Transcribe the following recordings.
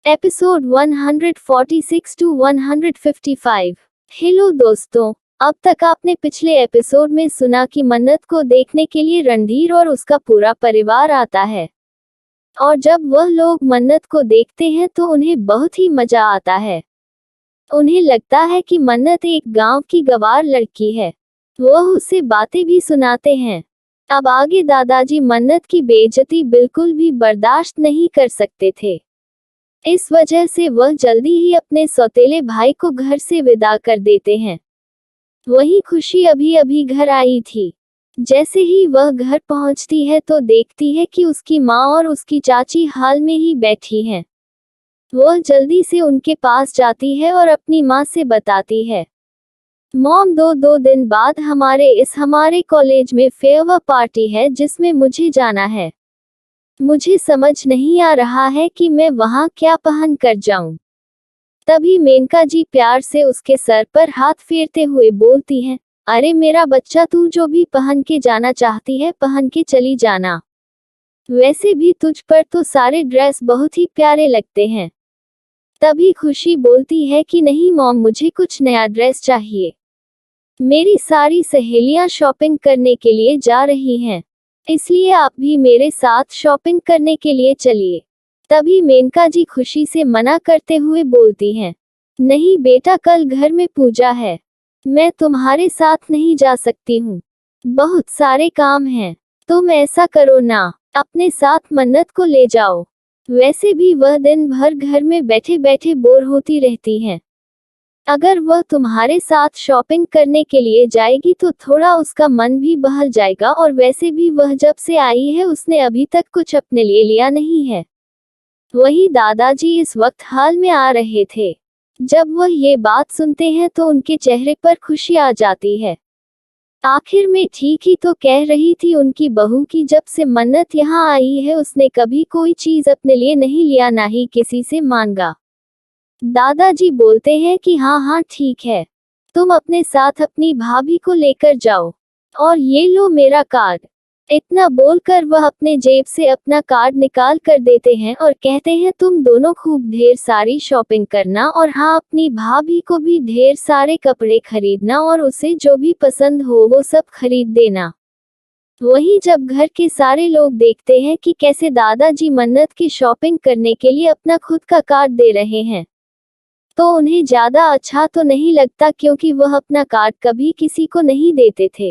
Episode 146 to 155। Hello दोस्तों, अब तक आपने पिछले एपिसोड में सुना कि मन्नत को देखने के लिए रणधीर और उसका पूरा परिवार आता है और जब वह लोग मन्नत को देखते हैं तो उन्हें बहुत ही मजा आता है। उन्हें लगता है कि मन्नत एक गांव की गंवार लड़की है। वह उसे बातें भी सुनाते हैं। अब आगे दादाजी मन्नत की बेइज्जती बिल्कुल भी बर्दाश्त नहीं कर सकते थे। इस वजह से वह जल्दी ही अपने सौतेले भाई को घर से विदा कर देते हैं। वही खुशी अभी अभी घर आई थी। जैसे ही वह घर पहुंचती है तो देखती है कि उसकी माँ और उसकी चाची हाल में ही बैठी हैं। वह जल्दी से उनके पास जाती है और अपनी माँ से बताती है, मॉम, दो दिन बाद हमारे कॉलेज में फेयरवेल पार्टी है जिसमें मुझे जाना है। मुझे समझ नहीं आ रहा है कि मैं वहां क्या पहन कर जाऊं। तभी मेनका जी प्यार से उसके सर पर हाथ फेरते हुए बोलती हैं, अरे मेरा बच्चा, तू जो भी पहन के जाना चाहती है पहन के चली जाना। वैसे भी तुझ पर तो सारे ड्रेस बहुत ही प्यारे लगते हैं। तभी खुशी बोलती है कि नहीं मॉम, मुझे कुछ नया ड्रेस चाहिए। मेरी सारी सहेलियां शॉपिंग करने के लिए जा रही हैं, इसलिए आप भी मेरे साथ शॉपिंग करने के लिए चलिए। तभी मेनका जी खुशी से मना करते हुए बोलती हैं, नहीं बेटा, कल घर में पूजा है, मैं तुम्हारे साथ नहीं जा सकती हूँ, बहुत सारे काम हैं। तुम ऐसा करो ना, अपने साथ मन्नत को ले जाओ। वैसे भी वह दिन भर घर में बैठे बैठे बोर होती रहती हैं। अगर वह तुम्हारे साथ शॉपिंग करने के लिए जाएगी तो थोड़ा उसका मन भी बहल जाएगा, और वैसे भी वह जब से आई है उसने अभी तक कुछ अपने लिए लिया नहीं है। वही दादाजी इस वक्त हाल में आ रहे थे। जब वह ये बात सुनते हैं तो उनके चेहरे पर खुशी आ जाती है। आखिर में ठीक ही तो कह रही थी उनकी बहू की जब से मन्नत यहाँ आई है उसने कभी कोई चीज अपने लिए नहीं लिया, ना ही किसी से मांगा। दादाजी बोलते हैं कि हाँ ठीक है, तुम अपने साथ अपनी भाभी को लेकर जाओ, और ये लो मेरा कार्ड। इतना बोलकर वह अपने जेब से अपना कार्ड निकाल कर देते हैं और कहते हैं, तुम दोनों खूब ढेर सारी शॉपिंग करना, और हाँ, अपनी भाभी को भी ढेर सारे कपड़े खरीदना और उसे जो भी पसंद हो वो सब खरीद देना। वही जब घर के सारे लोग देखते हैं कि कैसे दादाजी मन्नत की शॉपिंग करने के लिए अपना खुद का कार्ड दे रहे हैं तो उन्हें ज्यादा अच्छा तो नहीं लगता, क्योंकि वह अपना कार्ड कभी किसी को नहीं देते थे।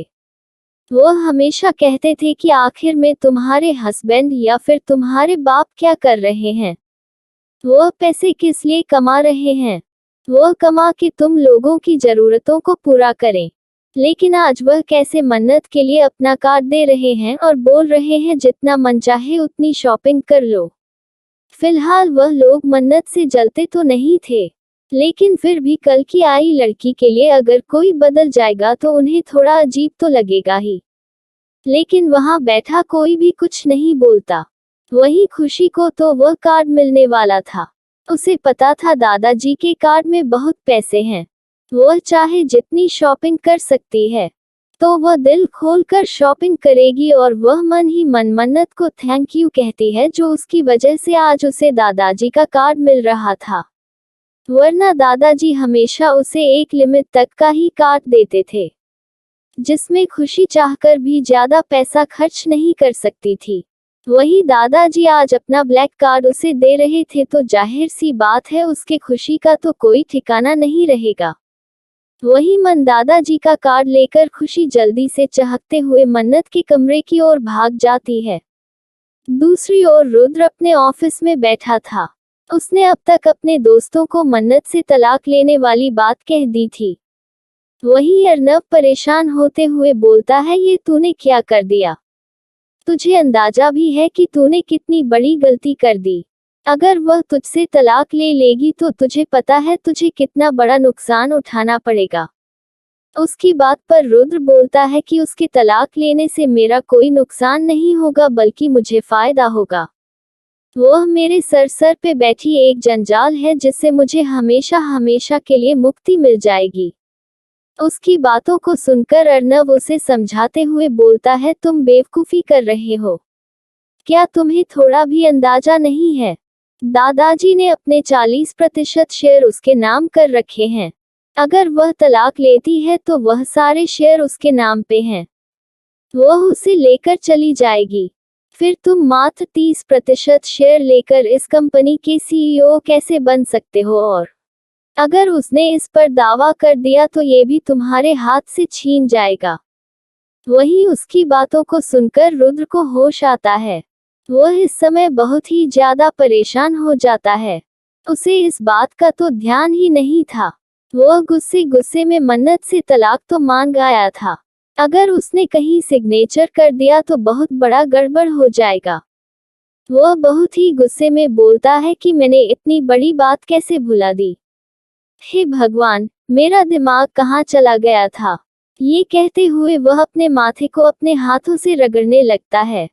वह हमेशा कहते थे कि आखिर में तुम्हारे हस्बैंड या फिर तुम्हारे बाप क्या कर रहे हैं, वह पैसे किस लिए कमा रहे हैं, वह कमा के तुम लोगों की जरूरतों को पूरा करें। लेकिन आज वह कैसे मन्नत के लिए अपना कार्ड दे रहे हैं और बोल रहे हैं जितना मन चाहे उतनी शॉपिंग कर लो। फिलहाल वह लोग मन्नत से जलते तो नहीं थे, लेकिन फिर भी कल की आई लड़की के लिए अगर कोई बदल जाएगा तो उन्हें थोड़ा अजीब तो लगेगा ही। लेकिन वहां बैठा कोई भी कुछ नहीं बोलता। वही खुशी को तो वह कार्ड मिलने वाला था। उसे पता था दादाजी के कार्ड में बहुत पैसे हैं, वह चाहे जितनी शॉपिंग कर सकती है, तो वह दिल खोलकर शॉपिंग करेगी और वह मन ही मन मन्नत को थैंक यू कहती है, जो उसकी वजह से आज उसे दादाजी का कार्ड मिल रहा था। वरना दादाजी हमेशा उसे एक लिमिट तक का ही कार्ड देते थे, जिसमें खुशी चाहकर भी ज्यादा पैसा खर्च नहीं कर सकती थी। वही दादाजी आज अपना ब्लैक कार्ड उसे दे रहे थे तो जाहिर सी बात है उसके खुशी का तो कोई ठिकाना नहीं रहेगा। वही मन दादाजी का कार्ड लेकर खुशी जल्दी से चहकते हुए मन्नत के कमरे की ओर भाग जाती है। दूसरी ओर रुद्र अपने ऑफिस में बैठा था। उसने अब तक अपने दोस्तों को मन्नत से तलाक लेने वाली बात कह दी थी। वही अर्नव परेशान होते हुए बोलता है, ये तूने क्या कर दिया? तुझे अंदाजा भी है कि तूने कितनी बड़ी गलती कर दी? अगर वह तुझसे तलाक ले लेगी तो तुझे पता है तुझे कितना बड़ा नुकसान उठाना पड़ेगा। उसकी बात पर रुद्र बोलता है कि उसके तलाक लेने से मेरा कोई नुकसान नहीं होगा, बल्कि मुझे फायदा होगा। वह मेरे सर पे बैठी एक जंजाल है जिससे मुझे हमेशा हमेशा के लिए मुक्ति मिल जाएगी। उसकी बातों को सुनकर अर्नव उसे समझाते हुए बोलता है, तुम बेवकूफी कर रहे हो, क्या तुम्हें थोड़ा भी अंदाजा नहीं है? दादाजी ने अपने 40% शेयर उसके नाम कर रखे हैं। अगर वह तलाक लेती है तो वह सारे शेयर उसके नाम पे हैं। वह उसे लेकर चली जाएगी। फिर तुम मात्र 30% शेयर लेकर इस कंपनी के सीईओ कैसे बन सकते हो? और अगर उसने इस पर दावा कर दिया तो ये भी तुम्हारे हाथ से छीन जाएगा। वहीं उसकी बातों को सुनकर रुद्र को होश आता है। वह इस समय बहुत ही ज्यादा परेशान हो जाता है। उसे इस बात का तो ध्यान ही नहीं था। वह गुस्से गुस्से में मन्नत से तलाक तो मांग आया था। अगर उसने कहीं सिग्नेचर कर दिया तो बहुत बड़ा गड़बड़ हो जाएगा। वह बहुत ही गुस्से में बोलता है कि मैंने इतनी बड़ी बात कैसे भुला दी। हे भगवान, मेरा दिमाग कहाँ चला गया था। ये कहते हुए वह अपने माथे को अपने हाथों से रगड़ने लगता है।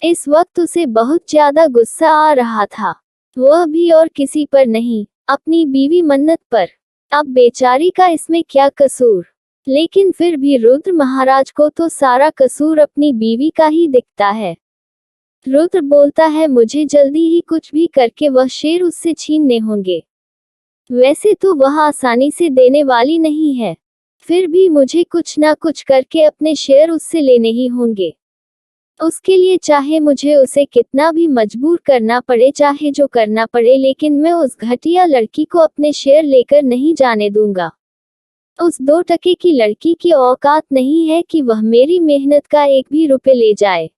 इस वक्त उसे बहुत ज्यादा गुस्सा आ रहा था। वह भी और किसी पर नहीं, अपनी बीवी मन्नत पर। अब बेचारी का इसमें क्या कसूर? लेकिन फिर भी रुद्र महाराज को तो सारा कसूर अपनी बीवी का ही दिखता है। रुद्र बोलता है, मुझे जल्दी ही कुछ भी करके वह शेर उससे छीनने होंगे। वैसे तो वह आसानी से देने वाली नहीं है, फिर भी मुझे कुछ ना कुछ करके अपने शेयर उससे लेने ही होंगे। उसके लिए चाहे मुझे उसे कितना भी मजबूर करना पड़े, चाहे जो करना पड़े, लेकिन मैं उस घटिया लड़की को अपने शेयर लेकर नहीं जाने दूंगा। उस 2 टके की लड़की की औकात नहीं है कि वह मेरी मेहनत का 1 भी रुपए ले जाए।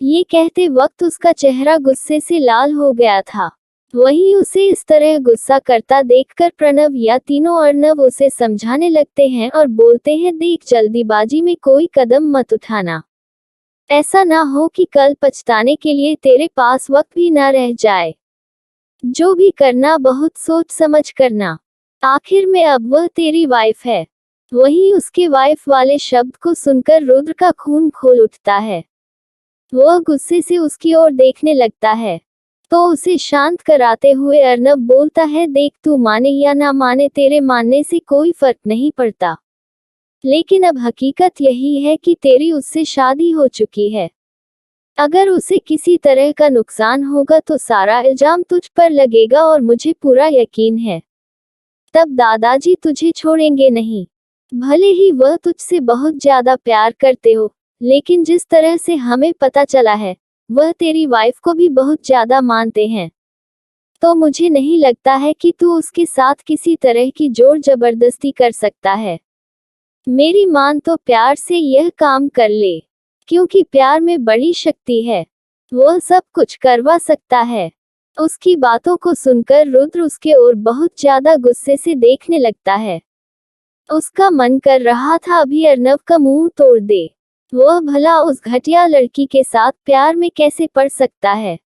ये कहते वक्त उसका चेहरा गुस्से से लाल हो गया था। वहीं उसे इस तरह गुस्सा करता देखकर प्रणव या तीनों अर्णव उसे समझाने लगते हैं और बोलते हैं, देख, जल्दीबाजी में कोई कदम मत उठाना। ऐसा ना हो कि कल पछताने के लिए तेरे पास वक्त भी ना रह जाए। जो भी करना बहुत सोच समझ करना। आखिर में अब वह तेरी वाइफ है। वहीं उसके वाइफ वाले शब्द को सुनकर रुद्र का खून खोल उठता है। वह गुस्से से उसकी ओर देखने लगता है तो उसे शांत कराते हुए अर्णव बोलता है, देख, तू माने या ना माने, तेरे मानने से कोई फर्क नहीं पड़ता। लेकिन अब हकीकत यही है कि तेरी उससे शादी हो चुकी है। अगर उसे किसी तरह का नुकसान होगा तो सारा इल्जाम तुझ पर लगेगा और मुझे पूरा यकीन है तब दादाजी तुझे छोड़ेंगे नहीं। भले ही वह तुझसे बहुत ज्यादा प्यार करते हो, लेकिन जिस तरह से हमें पता चला है वह तेरी वाइफ को भी बहुत ज्यादा मानते हैं। तो मुझे नहीं लगता है कि तू उसके साथ किसी तरह की जोर जबरदस्ती कर सकता है। मेरी मान तो प्यार से यह काम कर ले, क्योंकि प्यार में बड़ी शक्ति है। वह सब कुछ करवा सकता है। उसकी बातों को सुनकर रुद्र उसके ओर बहुत ज्यादा गुस्से से देखने लगता है। उसका मन कर रहा था अभी अर्णव का मुंह तोड़ दे। वह भला उस घटिया लड़की के साथ प्यार में कैसे पड़ सकता है?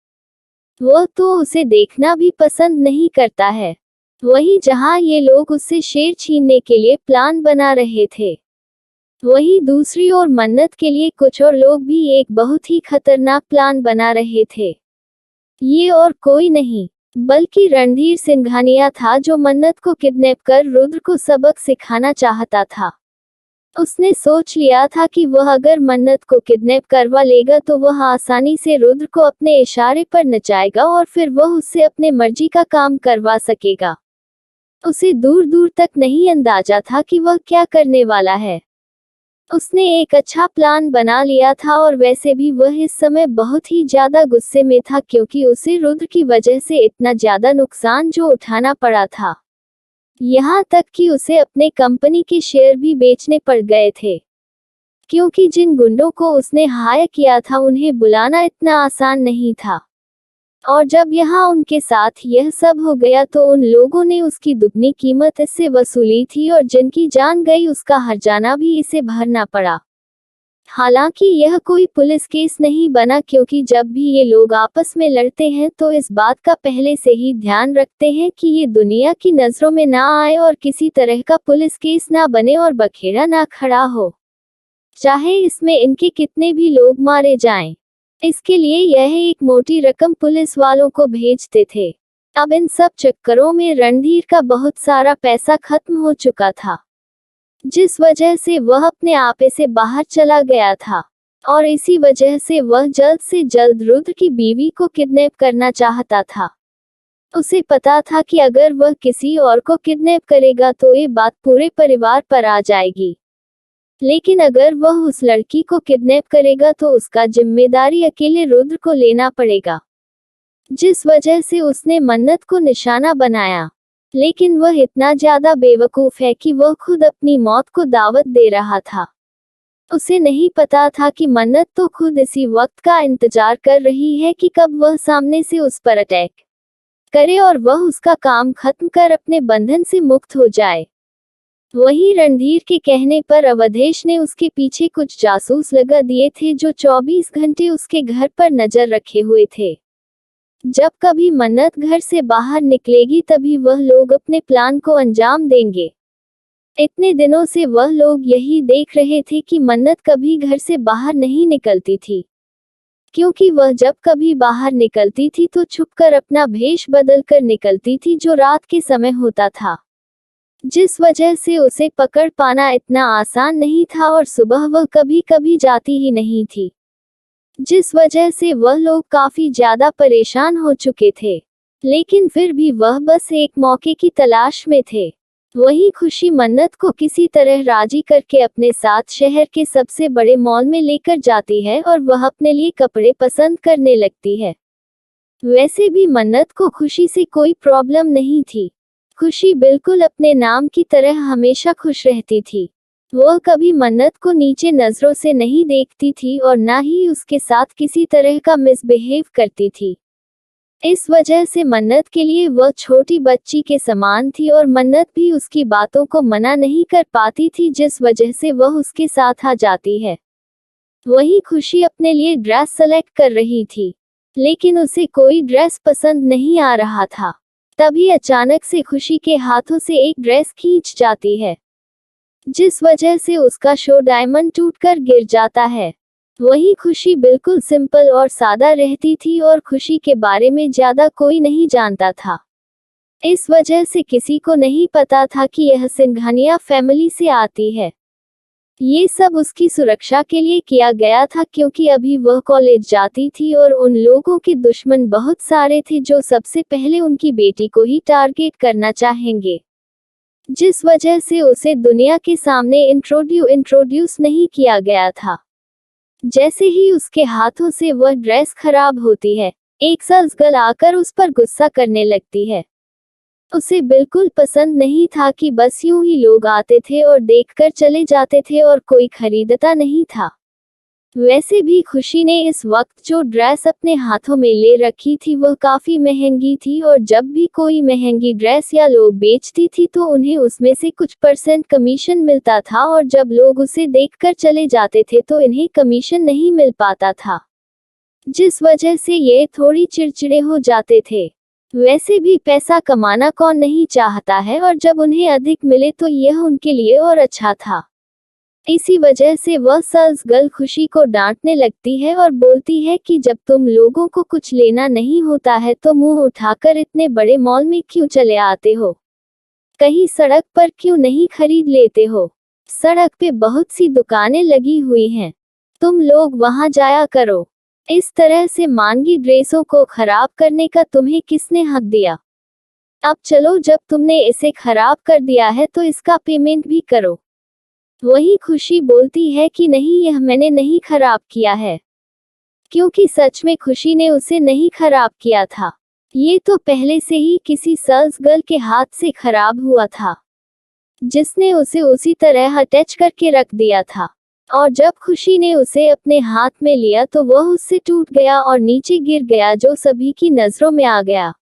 वह तो उसे देखना भी पसंद नहीं करता है। वहीं जहां ये लोग उससे शेर छीनने के लिए प्लान बना रहे थे, वहीं दूसरी ओर मन्नत के लिए कुछ और लोग भी एक बहुत ही खतरनाक प्लान बना रहे थे। ये और कोई नहीं बल्कि रणधीर सिंघानिया था, जो मन्नत को किडनैप कर रुद्र को सबक सिखाना चाहता था। उसने सोच लिया था कि वह अगर मन्नत को किडनैप करवा लेगा तो वह आसानी से रुद्र को अपने इशारे पर नचाएगा और फिर वह उससे अपने मर्जी का काम करवा सकेगा। उसे दूर दूर तक नहीं अंदाजा था कि वह क्या करने वाला है। उसने एक अच्छा प्लान बना लिया था और वैसे भी वह इस समय बहुत ही ज्यादा गुस्से में था, क्योंकि उसे रुद्र की वजह से इतना ज्यादा नुकसान जो उठाना पड़ा था। यहाँ तक कि उसे अपने कंपनी के शेयर भी बेचने पड़ गए थे, क्योंकि जिन गुंडों को उसने हायर किया था उन्हें बुलाना इतना आसान नहीं था। और जब यहाँ उनके साथ यह सब हो गया तो उन लोगों ने उसकी दुगनी कीमत इससे वसूली थी और जिनकी जान गई उसका हर्जाना भी इसे भरना पड़ा। हालांकि यह कोई पुलिस केस नहीं बना, क्योंकि जब भी ये लोग आपस में लड़ते हैं तो इस बात का पहले से ही ध्यान रखते हैं कि ये दुनिया की नजरों में ना आए और किसी तरह का पुलिस केस ना बने और बखेड़ा ना खड़ा हो, चाहे इसमें इनके कितने भी लोग मारे जाएं। इसके लिए यह एक मोटी रकम पुलिस वालों को भेजते थे। अब इन सब चक्करों में रणधीर का बहुत सारा पैसा खत्म हो चुका था, जिस वजह से वह अपने आपे से बाहर चला गया था और इसी वजह से वह जल्द से जल्द रुद्र की बीवी को किडनैप करना चाहता था। उसे पता था कि अगर वह किसी और को किडनैप करेगा तो ये बात पूरे परिवार पर आ जाएगी, लेकिन अगर वह उस लड़की को किडनैप करेगा तो उसका जिम्मेदारी अकेले रुद्र को लेना पड़ेगा, जिस वजह से उसने मन्नत को निशाना बनाया। लेकिन वह इतना ज्यादा बेवकूफ है कि वह खुद अपनी मौत को दावत दे रहा था। उसे नहीं पता था कि मन्नत तो खुद इसी वक्त का इंतजार कर रही है कि कब वह सामने से उस पर अटैक करे और वह उसका काम खत्म कर अपने बंधन से मुक्त हो जाए। वहीं रणधीर के कहने पर अवधेश ने उसके पीछे कुछ जासूस लगा दिए थे जो 24 घंटे उसके घर पर नजर रखे हुए थे। जब कभी मन्नत घर से बाहर निकलेगी तभी वह लोग अपने प्लान को अंजाम देंगे। इतने दिनों से वह लोग यही देख रहे थे कि मन्नत कभी घर से बाहर नहीं निकलती थी, क्योंकि वह जब कभी बाहर निकलती थी तो छुपकर अपना भेष बदल कर निकलती थी, जो रात के समय होता था, जिस वजह से उसे पकड़ पाना इतना आसान नहीं था और सुबह वह कभी कभी जाती ही नहीं थी, जिस वजह से वह लोग काफी ज्यादा परेशान हो चुके थे। लेकिन फिर भी वह बस एक मौके की तलाश में थे। वहीं खुशी मन्नत को किसी तरह राजी करके अपने साथ शहर के सबसे बड़े मॉल में लेकर जाती है और वह अपने लिए कपड़े पसंद करने लगती है। वैसे भी मन्नत को खुशी से कोई प्रॉब्लम नहीं थी। खुशी बिल्कुल अपने नाम की तरह हमेशा खुश रहती थी। वह कभी मन्नत को नीचे नजरों से नहीं देखती थी और ना ही उसके साथ किसी तरह का मिसबिहेव करती थी। इस वजह से मन्नत के लिए वह छोटी बच्ची के समान थी और मन्नत भी उसकी बातों को मना नहीं कर पाती थी, जिस वजह से वह उसके साथ आ जाती है। वहीं खुशी अपने लिए ड्रेस सेलेक्ट कर रही थी, लेकिन उसे कोई ड्रेस पसंद नहीं आ रहा था। तभी अचानक से खुशी के हाथों से एक ड्रेस खींच जाती है, जिस वजह से उसका शो डायमंड टूटकर गिर जाता है। वही खुशी बिल्कुल सिंपल और सादा रहती थी और खुशी के बारे में ज्यादा कोई नहीं जानता था। इस वजह से किसी को नहीं पता था कि यह सिंघानिया फैमिली से आती है। ये सब उसकी सुरक्षा के लिए किया गया था, क्योंकि अभी वह कॉलेज जाती थी और उन लोगों के दुश्मन बहुत सारे थे जो सबसे पहले उनकी बेटी को ही टारगेट करना चाहेंगे, जिस वजह से उसे दुनिया के सामने इंट्रोड्यूस नहीं किया गया था। जैसे ही उसके हाथों से वह ड्रेस खराब होती है, एक सल्सगर्ल आकर उस पर गुस्सा करने लगती है। उसे बिल्कुल पसंद नहीं था कि बस यूं ही लोग आते थे और देखकर चले जाते थे और कोई खरीदता नहीं था। वैसे भी खुशी ने इस वक्त जो ड्रेस अपने हाथों में ले रखी थी वह काफी महंगी थी, और जब भी कोई महंगी ड्रेस या लोग बेचती थी तो उन्हें उसमें से कुछ % कमीशन मिलता था, और जब लोग उसे देखकर चले जाते थे तो इन्हें कमीशन नहीं मिल पाता था, जिस वजह से ये थोड़ी चिड़चिड़े हो जाते थे। वैसे भी पैसा कमाना कौन नहीं चाहता है, और जब उन्हें अधिक मिले तो यह उनके लिए और अच्छा था। इसी वजह से वह सल्सगर्ल खुशी को डांटने लगती है और बोलती है कि जब तुम लोगों को कुछ लेना नहीं होता है तो मुंह उठाकर इतने बड़े मॉल में क्यों चले आते हो? कहीं सड़क पर क्यों नहीं खरीद लेते हो? सड़क पे बहुत सी दुकानें लगी हुई हैं, तुम लोग वहां जाया करो। इस तरह से महंगी ड्रेसों को खराब करने का तुम्हें किसने हक दिया? अब चलो, जब तुमने इसे खराब कर दिया है तो इसका पेमेंट भी करो। वही खुशी बोलती है कि नहीं, यह मैंने नहीं खराब किया है, क्योंकि सच में खुशी ने उसे नहीं खराब किया था। ये तो पहले से ही किसी सल्सगर्ल के हाथ से खराब हुआ था, जिसने उसे उसी तरह अटैच करके रख दिया था। और जब खुशी ने उसे अपने हाथ में लिया तो वह उससे टूट गया और नीचे गिर गया, जो सभी की नजरों में आ गया।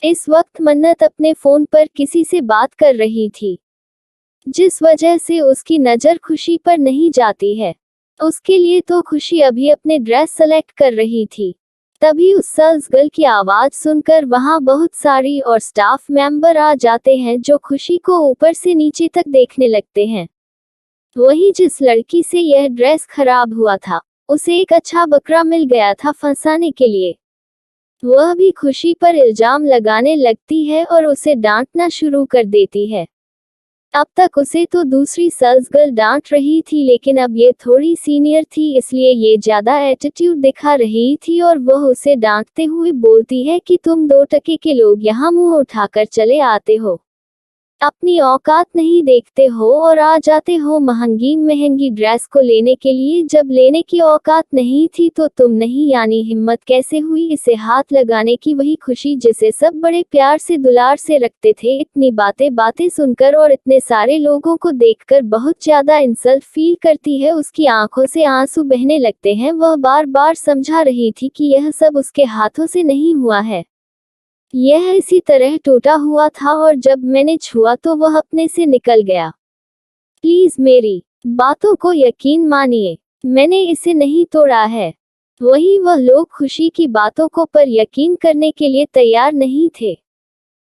इस वक्त मन्नत अपने फोन पर किसी से बात कर रही थी, जिस वजह से उसकी नज़र खुशी पर नहीं जाती है। उसके लिए तो खुशी अभी अपने ड्रेस सेलेक्ट कर रही थी। तभी उस सल्सगर्ल की आवाज़ सुनकर वहां बहुत सारी और स्टाफ मेंबर आ जाते हैं, जो खुशी को ऊपर से नीचे तक देखने लगते हैं। वही जिस लड़की से यह ड्रेस खराब हुआ था, उसे एक अच्छा बकरा मिल गया था फंसाने के लिए। वह भी खुशी पर इल्जाम लगाने लगती है और उसे डांटना शुरू कर देती है। अब तक उसे तो दूसरी सेल्स गर्ल डांट रही थी, लेकिन अब ये थोड़ी सीनियर थी इसलिए ये ज्यादा एटीट्यूड दिखा रही थी और वह उसे डांटते हुए बोलती है कि तुम 2 टके के लोग यहाँ मुंह उठाकर चले आते हो, अपनी औकात नहीं देखते हो और आ जाते हो महंगी महंगी ड्रेस को लेने के लिए। जब लेने की औकात नहीं थी तो तुम नहीं, यानी हिम्मत कैसे हुई इसे हाथ लगाने की, वही खुशी जिसे सब बड़े प्यार से दुलार से रखते थे। इतनी बातें सुनकर और इतने सारे लोगों को देखकर बहुत ज्यादा इंसल्ट फील करती है, उसकी आंखों से आंसू बहने लगते हैं। वह बार बार समझा रही थी कि यह सब उसके हाथों से नहीं हुआ है, यह इसी तरह टूटा हुआ था और जब मैंने छुआ तो वह अपने से निकल गया। प्लीज मेरी बातों को यकीन मानिए, मैंने इसे नहीं तोड़ा है। वही वह लोग खुशी की बातों को पर यकीन करने के लिए तैयार नहीं थे।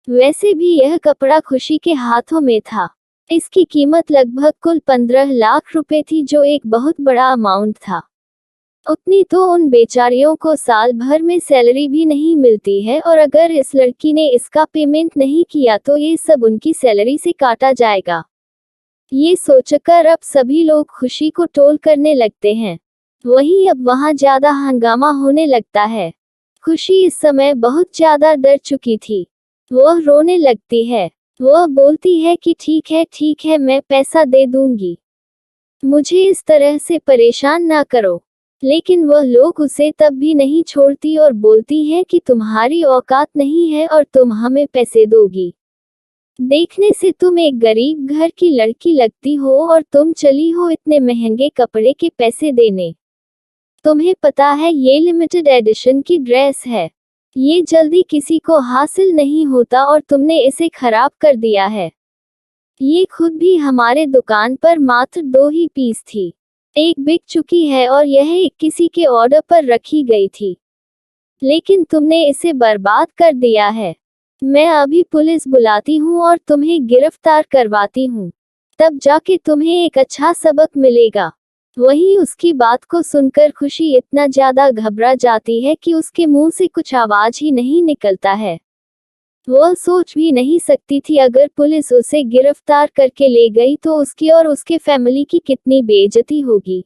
वैसे भी यह कपड़ा खुशी के हाथों में था। इसकी कीमत लगभग कुल 15 लाख रुपए थी, जो एक बहुत बड़ा अमाउंट था। उतनी तो उन बेचारियों को साल भर में सैलरी भी नहीं मिलती है, और अगर इस लड़की ने इसका पेमेंट नहीं किया तो ये सब उनकी सैलरी से काटा जाएगा। ये सोचकर अब सभी लोग खुशी को ट्रोल करने लगते हैं। वहीं अब वहां ज्यादा हंगामा होने लगता है। खुशी इस समय बहुत ज्यादा डर चुकी थी। वह रोने लगती है। वह बोलती है कि ठीक है मैं पैसा दे दूंगी, मुझे इस तरह से परेशान ना करो। लेकिन वह लोग उसे तब भी नहीं छोड़ती और बोलती है कि तुम्हारी औकात नहीं है और तुम हमें पैसे दोगी। देखने से तुम एक गरीब घर की लड़की लगती हो और तुम चली हो इतने महंगे कपड़े के पैसे देने। तुम्हें पता है ये लिमिटेड एडिशन की ड्रेस है, ये जल्दी किसी को हासिल नहीं होता और तुमने इसे खराब कर दिया है। ये खुद भी हमारे दुकान पर मात्र 2 ही पीस थी, एक बिक चुकी है और यह एक किसी के ऑर्डर पर रखी गई थी, लेकिन तुमने इसे बर्बाद कर दिया है। मैं अभी पुलिस बुलाती हूँ और तुम्हें गिरफ्तार करवाती हूँ, तब जाके तुम्हें एक अच्छा सबक मिलेगा। वहीं उसकी बात को सुनकर खुशी इतना ज्यादा घबरा जाती है कि उसके मुंह से कुछ आवाज ही नहीं निकलता है। वह सोच भी नहीं सकती थी अगर पुलिस उसे गिरफ्तार करके ले गई तो उसकी और उसके फैमिली की कितनी बेइज्जती होगी।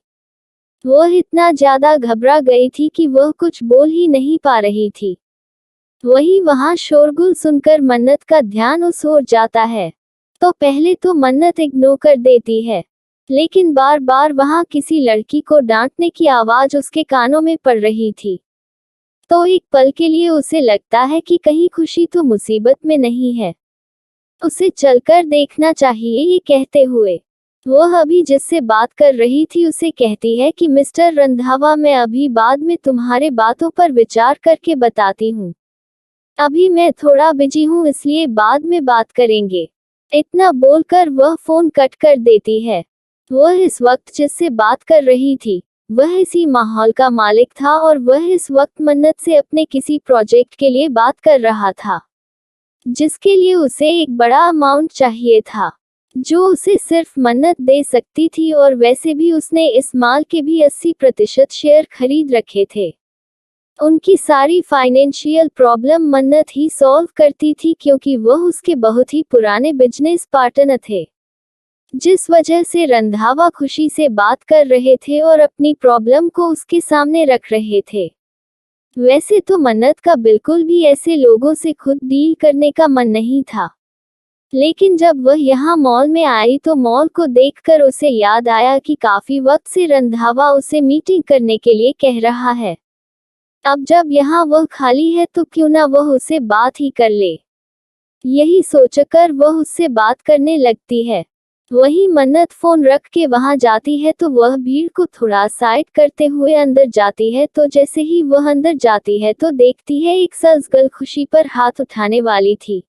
वह इतना ज्यादा घबरा गई थी कि वह कुछ बोल ही नहीं पा रही थी। वहीं वहां शोरगुल सुनकर मन्नत का ध्यान उस ओर जाता है। तो पहले तो मन्नत इग्नोर कर देती है, लेकिन बार बार वहां किसी लड़की को डांटने की आवाज उसके कानों में पड़ रही थी। तो एक पल के लिए उसे लगता है कि कहीं खुशी तो मुसीबत में नहीं है, उसे चलकर देखना चाहिए। ये कहते हुए वह अभी जिससे बात कर रही थी उसे कहती है कि मिस्टर रंधावा, मैं अभी बाद में तुम्हारे बातों पर विचार करके बताती हूँ, अभी मैं थोड़ा बिजी हूँ इसलिए बाद में बात करेंगे। इतना बोलकर वह फोन कट कर देती है। वह इस वक्त जिससे बात कर रही थी वह इसी माहौल का मालिक था और वह इस वक्त मन्नत से अपने किसी प्रोजेक्ट के लिए बात कर रहा था, जिसके लिए उसे एक बड़ा अमाउंट चाहिए था, जो उसे सिर्फ मन्नत दे सकती थी। और वैसे भी उसने इस माल के भी 80% शेयर खरीद रखे थे। उनकी सारी फाइनेंशियल प्रॉब्लम मन्नत ही सॉल्व करती थी, क्योंकि वह उसके बहुत ही पुराने बिजनेस पार्टनर थे, जिस वजह से रंधावा खुशी से बात कर रहे थे और अपनी प्रॉब्लम को उसके सामने रख रहे थे। वैसे तो मन्नत का बिल्कुल भी ऐसे लोगों से खुद डील करने का मन नहीं था, लेकिन जब वह यहाँ मॉल में आई तो मॉल को देखकर उसे याद आया कि काफी वक्त से रंधावा उसे मीटिंग करने के लिए कह रहा है। अब जब यहाँ वह खाली है तो क्यों ना वह उससे बात ही कर ले। यही सोचकर वह उससे बात करने लगती है। वहीं मन्नत फोन रख के वहां जाती है तो वह भीड़ को थोड़ा साइड करते हुए अंदर जाती है। तो जैसे ही वह अंदर जाती है तो देखती है एक सेल्स गर्ल खुशी पर हाथ उठाने वाली थी।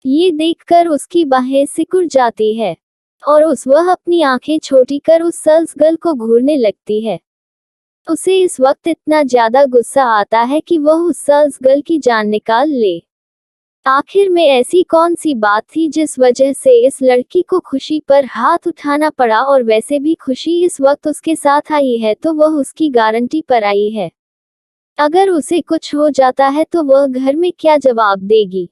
ये देखकर उसकी बाहें सिकुड़ जाती है और वह अपनी आंखें छोटी कर उस सेल्स गर्ल को घूरने लगती है। उसे इस वक्त इतना ज्यादा गुस्सा आता है कि वह उस सेल्स गर्ल की जान निकाल ले। आखिर में ऐसी कौन सी बात थी जिस वजह से इस लड़की को खुशी पर हाथ उठाना पड़ा, और वैसे भी खुशी इस वक्त उसके साथ आई है तो वह उसकी गारंटी पर आई है। अगर उसे कुछ हो जाता है तो वह घर में क्या जवाब देगी।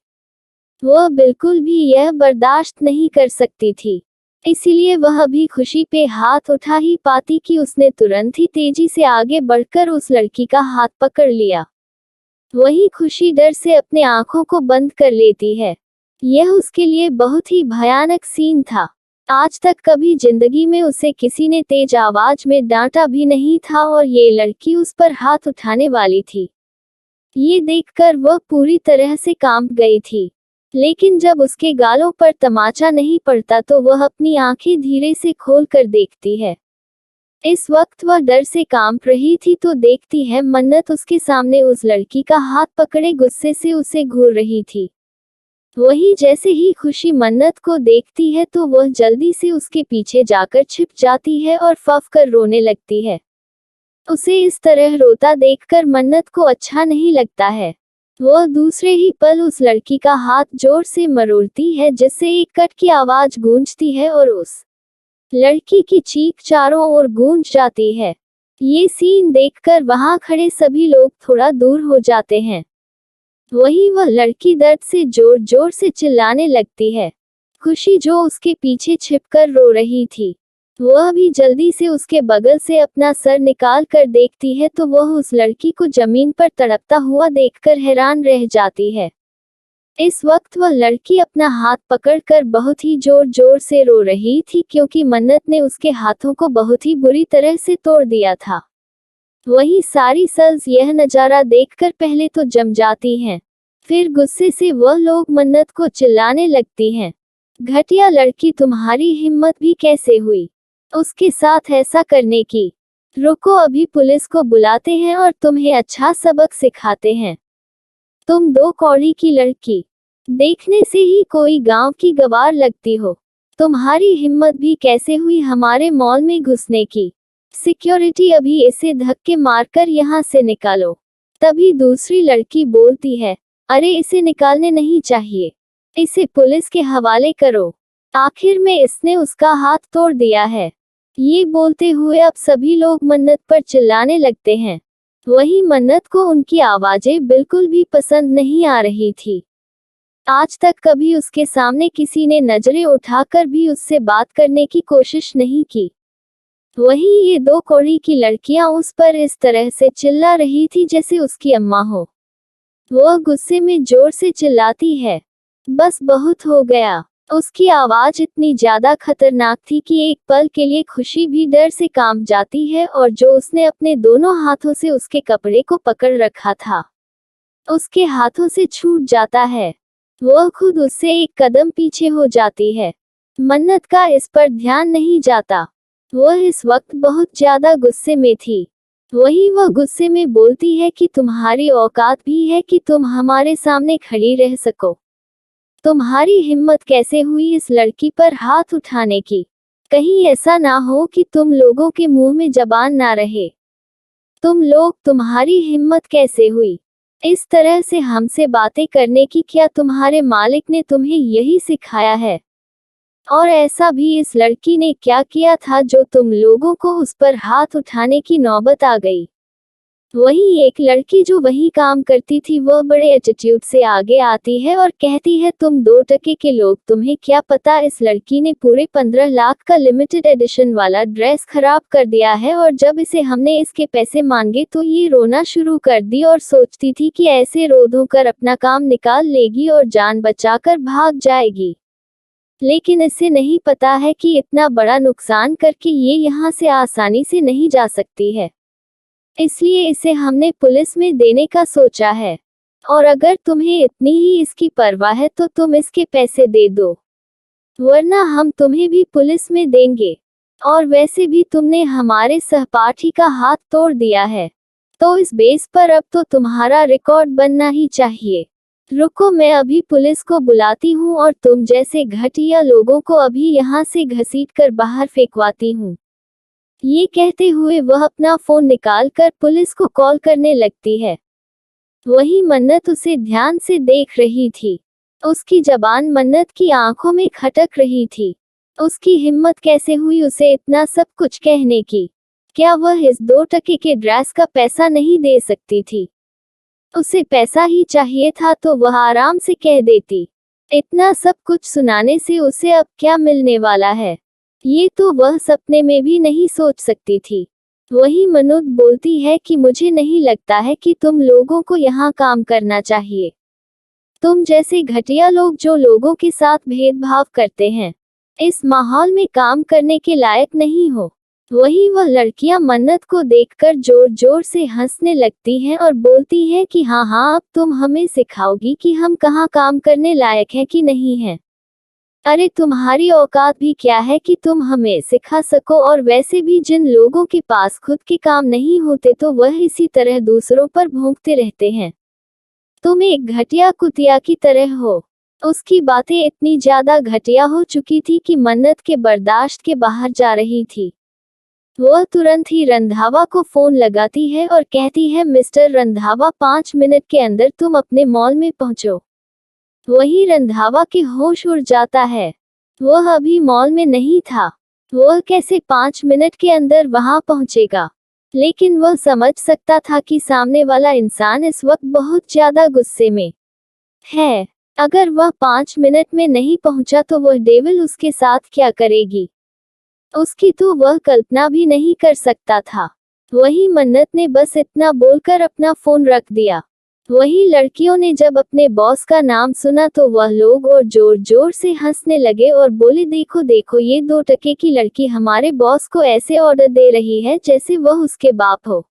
वह बिल्कुल भी यह बर्दाश्त नहीं कर सकती थी। इसीलिए वह भी खुशी पे हाथ उठा ही पाती कि उसने तुरंत ही तेजी से आगे बढ़कर उस लड़की का हाथ पकड़ लिया। वही खुशी डर से अपने आंखों को बंद कर लेती है। यह उसके लिए बहुत ही भयानक सीन था। आज तक कभी जिंदगी में उसे किसी ने तेज आवाज में डांटा भी नहीं था और ये लड़की उस पर हाथ उठाने वाली थी। ये देखकर वह पूरी तरह से कांप गई थी। लेकिन जब उसके गालों पर तमाचा नहीं पड़ता तो वह अपनी आंखें धीरे से खोल कर देखती है। इस वक्त वह डर से कांप रही थी तो देखती है मन्नत उसके सामने उस लड़की का हाथ पकड़े गुस्से से उसे घूर रही थी। वही जैसे ही खुशी मन्नत को देखती है तो वह जल्दी से उसके पीछे जाकर छिप जाती है और फफ कर रोने लगती है। उसे इस तरह रोता देखकर मन्नत को अच्छा नहीं लगता है। वह दूसरे ही पल उस लड़की का हाथ जोर से मरोड़ती है जिससे एक कट की आवाज गूंजती है और उस लड़की की चीख चारों ओर गूंज जाती है। ये सीन देखकर वहां खड़े सभी लोग थोड़ा दूर हो जाते हैं। वही वह लड़की दर्द से जोर जोर से चिल्लाने लगती है। खुशी जो उसके पीछे छिपकर रो रही थी, वह भी जल्दी से उसके बगल से अपना सर निकाल कर देखती है तो वह उस लड़की को जमीन पर तड़पता हुआ देखकर हैरान रह जाती है। इस वक्त वह लड़की अपना हाथ पकड़कर बहुत ही जोर जोर से रो रही थी क्योंकि मन्नत ने उसके हाथों को बहुत ही बुरी तरह से तोड़ दिया था। वही सारी सल्स यह नजारा देखकर पहले तो जम जाती हैं, फिर गुस्से से वह लोग मन्नत को चिल्लाने लगती हैं। घटिया लड़की, तुम्हारी हिम्मत भी कैसे हुई उसके साथ ऐसा करने की? रुको, अभी पुलिस को बुलाते हैं और तुम्हें अच्छा सबक सिखाते हैं। तुम दो कौड़ी की लड़की, देखने से ही कोई गांव की गवार लगती हो। तुम्हारी हिम्मत भी कैसे हुई हमारे मॉल में घुसने की? सिक्योरिटी, अभी इसे धक्के मारकर यहाँ से निकालो। तभी दूसरी लड़की बोलती है, अरे इसे निकालने नहीं चाहिए, इसे पुलिस के हवाले करो। आखिर में इसने उसका हाथ तोड़ दिया है। ये बोलते हुए अब सभी लोग मन्नत पर चिल्लाने लगते हैं। वही मन्नत को उनकी आवाजें बिल्कुल भी पसंद नहीं आ रही थी। आज तक कभी उसके सामने किसी ने नजरें उठाकर भी उससे बात करने की कोशिश नहीं की। वहीं ये दो कौड़ी की लड़कियां उस पर इस तरह से चिल्ला रही थी जैसे उसकी अम्मा हो। वह गुस्से में जोर से चिल्लाती है, बस बहुत हो गया। उसकी आवाज इतनी ज्यादा खतरनाक थी कि एक पल के लिए खुशी भी डर से कांप जाती है और जो उसने अपने दोनों हाथों से उसके कपड़े को पकड़ रखा था, उसके हाथों से छूट जाता है। वह खुद उससे एक कदम पीछे हो जाती है। मन्नत का इस पर ध्यान नहीं जाता। वह इस वक्त बहुत ज्यादा गुस्से में थी। वही वह गुस्से में बोलती है कि तुम्हारी औकात भी है कि तुम हमारे सामने खड़ी रह सको? तुम्हारी हिम्मत कैसे हुई इस लड़की पर हाथ उठाने की? कहीं ऐसा ना हो कि तुम लोगों के मुंह में जबान ना रहे। तुम लोग, तुम्हारी हिम्मत कैसे हुई इस तरह से हमसे बातें करने की? क्या तुम्हारे मालिक ने तुम्हें यही सिखाया है? और ऐसा भी इस लड़की ने क्या किया था जो तुम लोगों को उस पर हाथ उठाने की नौबत आ गई? वही एक लड़की जो वही काम करती थी वह बड़े एटीट्यूड से आगे आती है और कहती है, तुम 2 टके के लोग, तुम्हें क्या पता इस लड़की ने पूरे 15 लाख का लिमिटेड एडिशन वाला ड्रेस खराब कर दिया है। और जब इसे हमने इसके पैसे मांगे तो ये रोना शुरू कर दी और सोचती थी कि ऐसे रो धो कर अपना काम निकाल लेगी और जान बचाकर भाग जाएगी। लेकिन इसे नहीं पता है कि इतना बड़ा नुकसान करके ये यहाँ से आसानी से नहीं जा सकती है। इसलिए इसे हमने पुलिस में देने का सोचा है। और अगर तुम्हें इतनी ही इसकी परवाह है तो तुम इसके पैसे दे दो, वरना हम तुम्हें भी पुलिस में देंगे। और वैसे भी तुमने हमारे सहपाठी का हाथ तोड़ दिया है, तो इस बेस पर अब तो तुम्हारा रिकॉर्ड बनना ही चाहिए। रुको, मैं अभी पुलिस को बुलाती हूँ और तुम जैसे घटिया लोगों को अभी यहाँ से घसीटकर बाहर फेंकवाती हूँ। ये कहते हुए वह अपना फोन निकालकर पुलिस को कॉल करने लगती है। वही मन्नत उसे ध्यान से देख रही थी। उसकी जबान मन्नत की आंखों में खटक रही थी। उसकी हिम्मत कैसे हुई उसे इतना सब कुछ कहने की? क्या वह इस 2 टके के ड्रेस का पैसा नहीं दे सकती थी? उसे पैसा ही चाहिए था तो वह आराम से कह देती। इतना सब कुछ सुनाने से उसे अब क्या मिलने वाला है, ये तो वह सपने में भी नहीं सोच सकती थी। वही मनुद बोलती है कि मुझे नहीं लगता है कि तुम लोगों को यहाँ काम करना चाहिए। तुम जैसे घटिया लोग जो लोगों के साथ भेदभाव करते हैं, इस माहौल में काम करने के लायक नहीं हो। वही वह लड़कियां मन्नत को देखकर जोर जोर से हंसने लगती हैं और बोलती हैं कि हाँ हाँ, अब तुम हमें सिखाओगी कि हम कहाँ काम करने लायक हैं कि नहीं हैं। अरे तुम्हारी औकात भी क्या है कि तुम हमें सिखा सको, और वैसे भी जिन लोगों के पास खुद के काम नहीं होते तो वह इसी तरह दूसरों पर भोंकते रहते हैं। तुम एक घटिया कुतिया की तरह हो। उसकी बातें इतनी ज्यादा घटिया हो चुकी थी कि मन्नत के बर्दाश्त के बाहर जा रही थी। वह तुरंत ही रंधावा को फोन लगाती है और कहती है, मिस्टर रंधावा, 5 मिनट के अंदर तुम अपने मॉल में पहुंचो। वही रंधावा के होश उड़ जाता है। वह अभी मॉल में नहीं था। वह कैसे 5 मिनट के अंदर वहां पहुंचेगा? लेकिन वह समझ सकता था कि सामने वाला इंसान इस वक्त बहुत ज्यादा गुस्से में है। अगर वह 5 मिनट में नहीं पहुंचा तो वह डेविल उसके साथ क्या करेगी, उसकी तो वह कल्पना भी नहीं कर सकता था। वही मन्नत ने बस इतना बोलकर अपना फोन रख दिया। वही लड़कियों ने जब अपने बॉस का नाम सुना तो वह लोग और जोर जोर से हंसने लगे और बोले, देखो देखो, ये 2 टके की लड़की हमारे बॉस को ऐसे ऑर्डर दे रही है जैसे वह उसके बाप हो।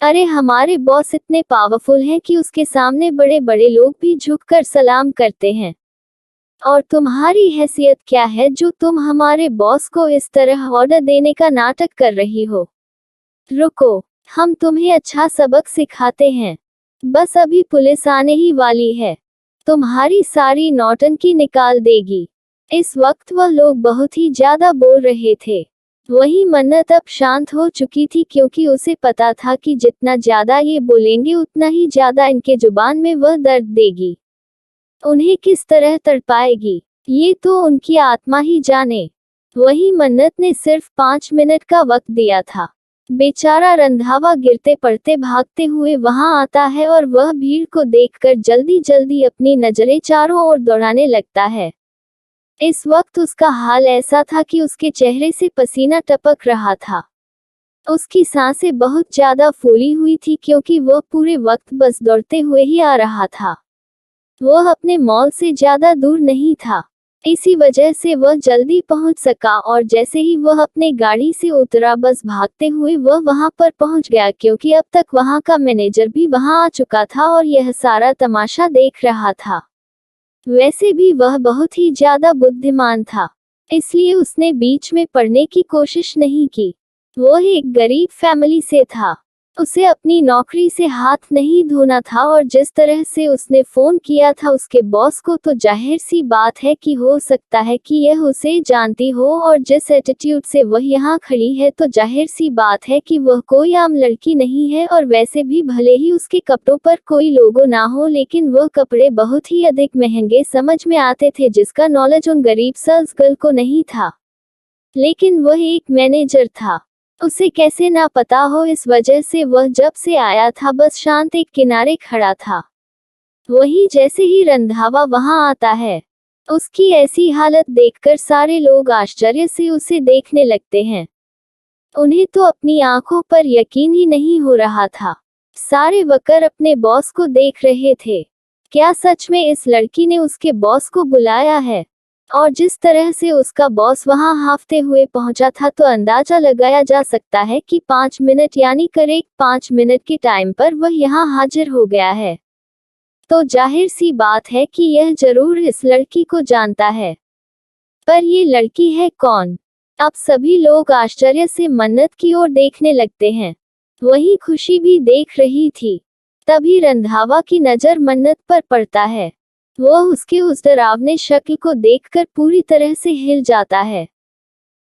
अरे हमारे बॉस इतने पावरफुल हैं कि उसके सामने बड़े बड़े लोग भी झुककर सलाम करते हैं। और तुम्हारी हैसियत क्या है जो तुम हमारे बॉस को इस तरह ऑर्डर देने का नाटक कर रही हो? रुको, हम तुम्हें अच्छा सबक सिखाते हैं। बस अभी पुलिस आने ही वाली है, तुम्हारी सारी नौटंकी निकाल देगी। इस वक्त वह लोग बहुत ही ज्यादा बोल रहे थे। वही मन्नत अब शांत हो चुकी थी क्योंकि उसे पता था कि जितना ज्यादा ये बोलेंगे उतना ही ज्यादा इनके जुबान में वह दर्द देगी। उन्हें किस तरह तड़पाएगी, ये तो उनकी आत्मा ही जाने। वही मन्नत ने सिर्फ 5 मिनट का वक्त दिया था। बेचारा रंधावा गिरते पड़ते भागते हुए वहां आता है और वह भीड़ को देखकर जल्दी जल्दी अपनी नजरें चारों ओर दौड़ाने लगता है। इस वक्त उसका हाल ऐसा था कि उसके चेहरे से पसीना टपक रहा था। उसकी सांसें बहुत ज्यादा फूली हुई थी क्योंकि वह पूरे वक्त बस दौड़ते हुए ही आ रहा था। वह अपने मॉल से ज्यादा दूर नहीं था, इसी वजह से वह जल्दी पहुंच सका और जैसे ही वह अपने गाड़ी से उतरा बस भागते हुए वह वहां पर पहुंच गया क्योंकि अब तक वहां का मैनेजर भी वहां आ चुका था और यह सारा तमाशा देख रहा था। वैसे भी वह बहुत ही ज्यादा बुद्धिमान था, इसलिए उसने बीच में पड़ने की कोशिश नहीं की। वह एक गरीब फैमिली से था, उसे अपनी नौकरी से हाथ नहीं धोना था और जिस तरह से उसने फोन किया था उसके बॉस को तो जाहिर सी बात है कि हो सकता है कि यह उसे जानती हो, और जिस एटीट्यूड से वह यहाँ खड़ी है तो जाहिर सी बात है कि वह कोई आम लड़की नहीं है। और वैसे भी भले ही उसके कपड़ों पर कोई लोगो ना हो, लेकिन वह कपड़े बहुत ही अधिक महंगे समझ में आते थे जिसका नॉलेज उन गरीब सेल्स गर्ल को नहीं था। लेकिन वह एक मैनेजर था, उसे कैसे ना पता हो, इस वजह से वह जब से आया था बस शांत एक किनारे खड़ा था। वही जैसे ही रंधावा वहां आता है, उसकी ऐसी हालत देखकर सारे लोग आश्चर्य से उसे देखने लगते हैं। उन्हें तो अपनी आंखों पर यकीन ही नहीं हो रहा था। सारे वर्कर अपने बॉस को देख रहे थे। क्या सच में इस लड़की ने उसके बॉस को बुलाया है? और जिस तरह से उसका बॉस वहां हाफते हुए पहुंचा था तो अंदाजा लगाया जा सकता है कि 5 मिनट यानी करेक्ट 5 मिनट के टाइम पर वह यहां हाजिर हो गया है। तो जाहिर सी बात है कि यह जरूर इस लड़की को जानता है। पर ये लड़की है कौन? अब सभी लोग आश्चर्य से मन्नत की ओर देखने लगते हैं। वही खुशी भी देख रही थी। तभी रंधावा की नजर मन्नत पर पड़ता है। वह उसके उस डरावने शक्ल को देखकर पूरी तरह से हिल जाता है।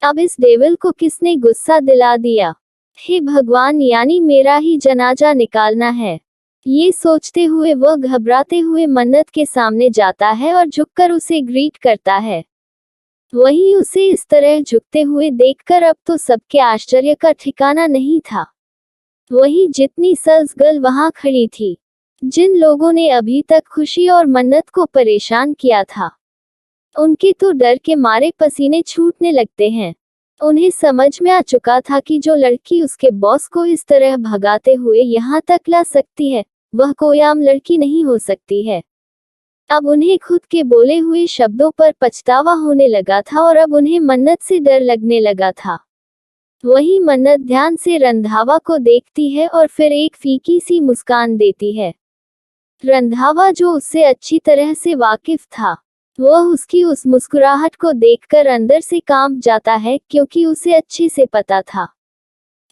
अब इस डेविल को किसने गुस्सा दिला दिया? हे भगवान, यानी मेरा ही जनाजा निकालना है। ये सोचते हुए वह घबराते हुए मन्नत के सामने जाता है और झुककर उसे ग्रीट करता है। वही उसे इस तरह झुकते हुए देखकर अब तो सबके आश्चर्य का ठिकाना नहीं था। वही जितनी सेल्स गर्ल वहां खड़ी थी, जिन लोगों ने अभी तक खुशी और मन्नत को परेशान किया था, उनके तो डर के मारे पसीने छूटने लगते हैं। उन्हें समझ में आ चुका था कि जो लड़की उसके बॉस को इस तरह भगाते हुए यहाँ तक ला सकती है, वह कोई आम लड़की नहीं हो सकती है। अब उन्हें खुद के बोले हुए शब्दों पर पछतावा होने लगा था और अब उन्हें मन्नत से डर लगने लगा था। वही मन्नत ध्यान से रंधावा को देखती है और फिर एक फीकी सी मुस्कान देती है। रंधावा जो उससे अच्छी तरह से वाकिफ था, वह उसकी उस मुस्कुराहट को देखकर अंदर से कांप जाता है, क्योंकि उसे अच्छे से पता था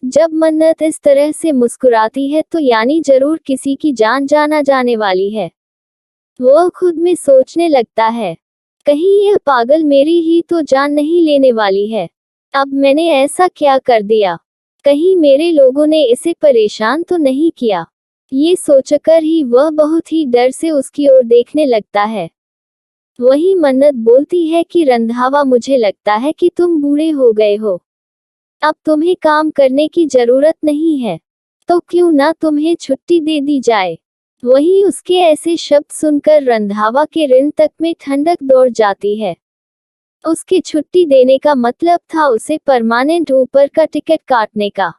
जब मन्नत इस तरह से मुस्कुराती है तो यानी जरूर किसी की जान जाना जाने वाली है। वह खुद में सोचने लगता है, कहीं यह पागल मेरी ही तो जान नहीं लेने वाली है। अब मैंने ऐसा क्या कर दिया, कहीं मेरे लोगों ने इसे परेशान तो नहीं किया। ये सोचकर ही वह बहुत ही डर से उसकी ओर देखने लगता है। वही मन्नत बोलती है कि रंधावा, मुझे लगता है कि तुम बूढ़े हो गए हो, अब तुम्हें काम करने की जरूरत नहीं है, तो क्यों ना तुम्हें छुट्टी दे दी जाए। वही उसके ऐसे शब्द सुनकर रंधावा के ऋण तक में ठंडक दौड़ जाती है। उसके छुट्टी देने का मतलब था उसे परमानेंट ऊपर का टिकट काटने का।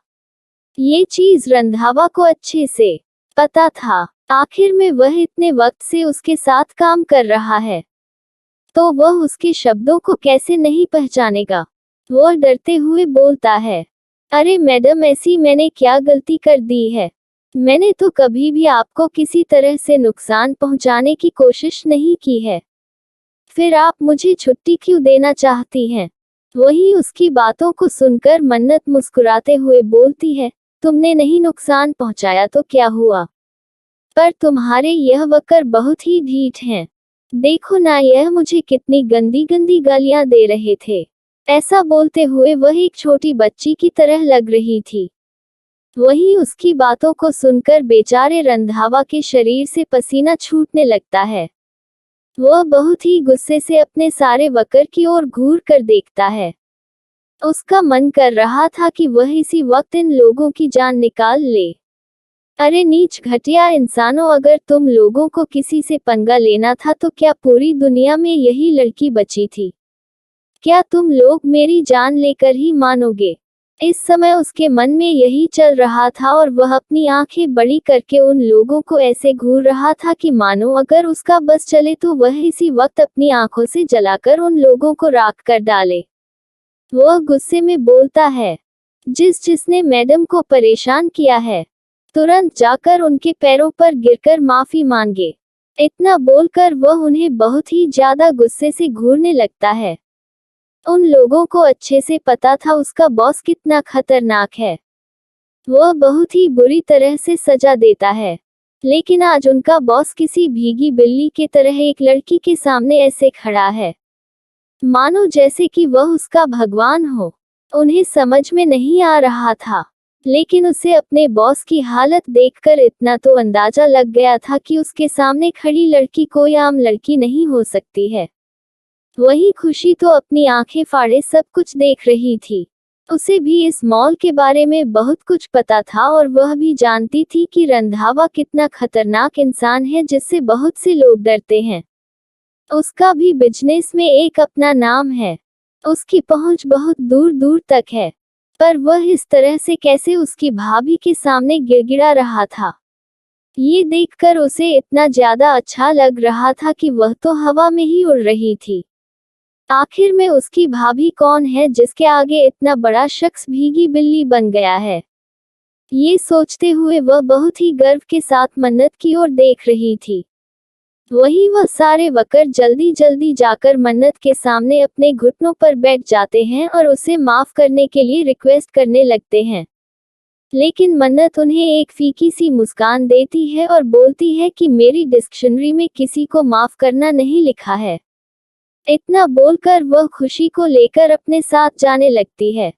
ये चीज रंधावा को अच्छे से पता था। आखिर में वह इतने वक्त से उसके साथ काम कर रहा है, तो वह उसके शब्दों को कैसे नहीं पहचानेगा। वह डरते हुए बोलता है, अरे मैडम, ऐसी मैंने क्या गलती कर दी है? मैंने तो कभी भी आपको किसी तरह से नुकसान पहुंचाने की कोशिश नहीं की है, फिर आप मुझे छुट्टी क्यों देना चाहती हैं? वही उसकी बातों को सुनकर मन्नत मुस्कुराते हुए बोलती है, तुमने नहीं नुकसान पहुंचाया तो क्या हुआ, पर तुम्हारे यह वक्र बहुत ही ढीठ हैं। देखो ना, यह मुझे कितनी गंदी गंदी गालियां दे रहे थे। ऐसा बोलते हुए वह एक छोटी बच्ची की तरह लग रही थी। वही उसकी बातों को सुनकर बेचारे रंधावा के शरीर से पसीना छूटने लगता है। वह बहुत ही गुस्से से अपने सारे वक्र की ओर घूर कर देखता है। उसका मन कर रहा था कि वह इसी वक्त इन लोगों की जान निकाल ले। अरे नीच घटिया इंसानों, अगर तुम लोगों को किसी से पंगा लेना था तो क्या पूरी दुनिया में यही लड़की बची थी? क्या तुम लोग मेरी जान लेकर ही मानोगे? इस समय उसके मन में यही चल रहा था और वह अपनी आंखें बड़ी करके उन लोगों को ऐसे घूर रहा था कि मानो अगर उसका बस चले तो वह इसी वक्त अपनी आंखों से जलाकर उन लोगों को राख कर डाले। वह गुस्से में बोलता है, जिसने मैडम को परेशान किया है, तुरंत जाकर उनके पैरों पर गिरकर माफी मांगे। इतना बोलकर वह उन्हें बहुत ही ज्यादा गुस्से से घूरने लगता है। उन लोगों को अच्छे से पता था उसका बॉस कितना खतरनाक है। वह बहुत ही बुरी तरह से सजा देता है, लेकिन आज उनका बॉस किसी भीगी बिल्ली की तरह एक लड़की के सामने ऐसे खड़ा है, मानो जैसे कि वह उसका भगवान हो। उन्हें समझ में नहीं आ रहा था, लेकिन उसे अपने बॉस की हालत देखकर इतना तो अंदाजा लग गया था कि उसके सामने खड़ी लड़की कोई आम लड़की नहीं हो सकती है। वही खुशी तो अपनी आंखें फाड़े सब कुछ देख रही थी। उसे भी इस मॉल के बारे में बहुत कुछ पता था और वह भी जानती थी कि रंधावा कितना खतरनाक इंसान है जिससे बहुत से लोग डरते हैं। उसका भी बिजनेस में एक अपना नाम है, उसकी पहुंच बहुत दूर दूर तक है, पर वह इस तरह से कैसे उसकी भाभी के सामने गिड़गिड़ा रहा था। ये देखकर उसे इतना ज्यादा अच्छा लग रहा था कि वह तो हवा में ही उड़ रही थी। आखिर में उसकी भाभी कौन है जिसके आगे इतना बड़ा शख्स भीगी बिल्ली बन गया है? ये सोचते हुए वह बहुत ही गर्व के साथ मन्नत की ओर देख रही थी। वही वह सारे वक्र जल्दी जल्दी जाकर मन्नत के सामने अपने घुटनों पर बैठ जाते हैं और उसे माफ करने के लिए रिक्वेस्ट करने लगते हैं। लेकिन मन्नत उन्हें एक फीकी सी मुस्कान देती है और बोलती है कि मेरी डिक्शनरी में किसी को माफ करना नहीं लिखा है। इतना बोलकर वह खुशी को लेकर अपने साथ जाने लगती है।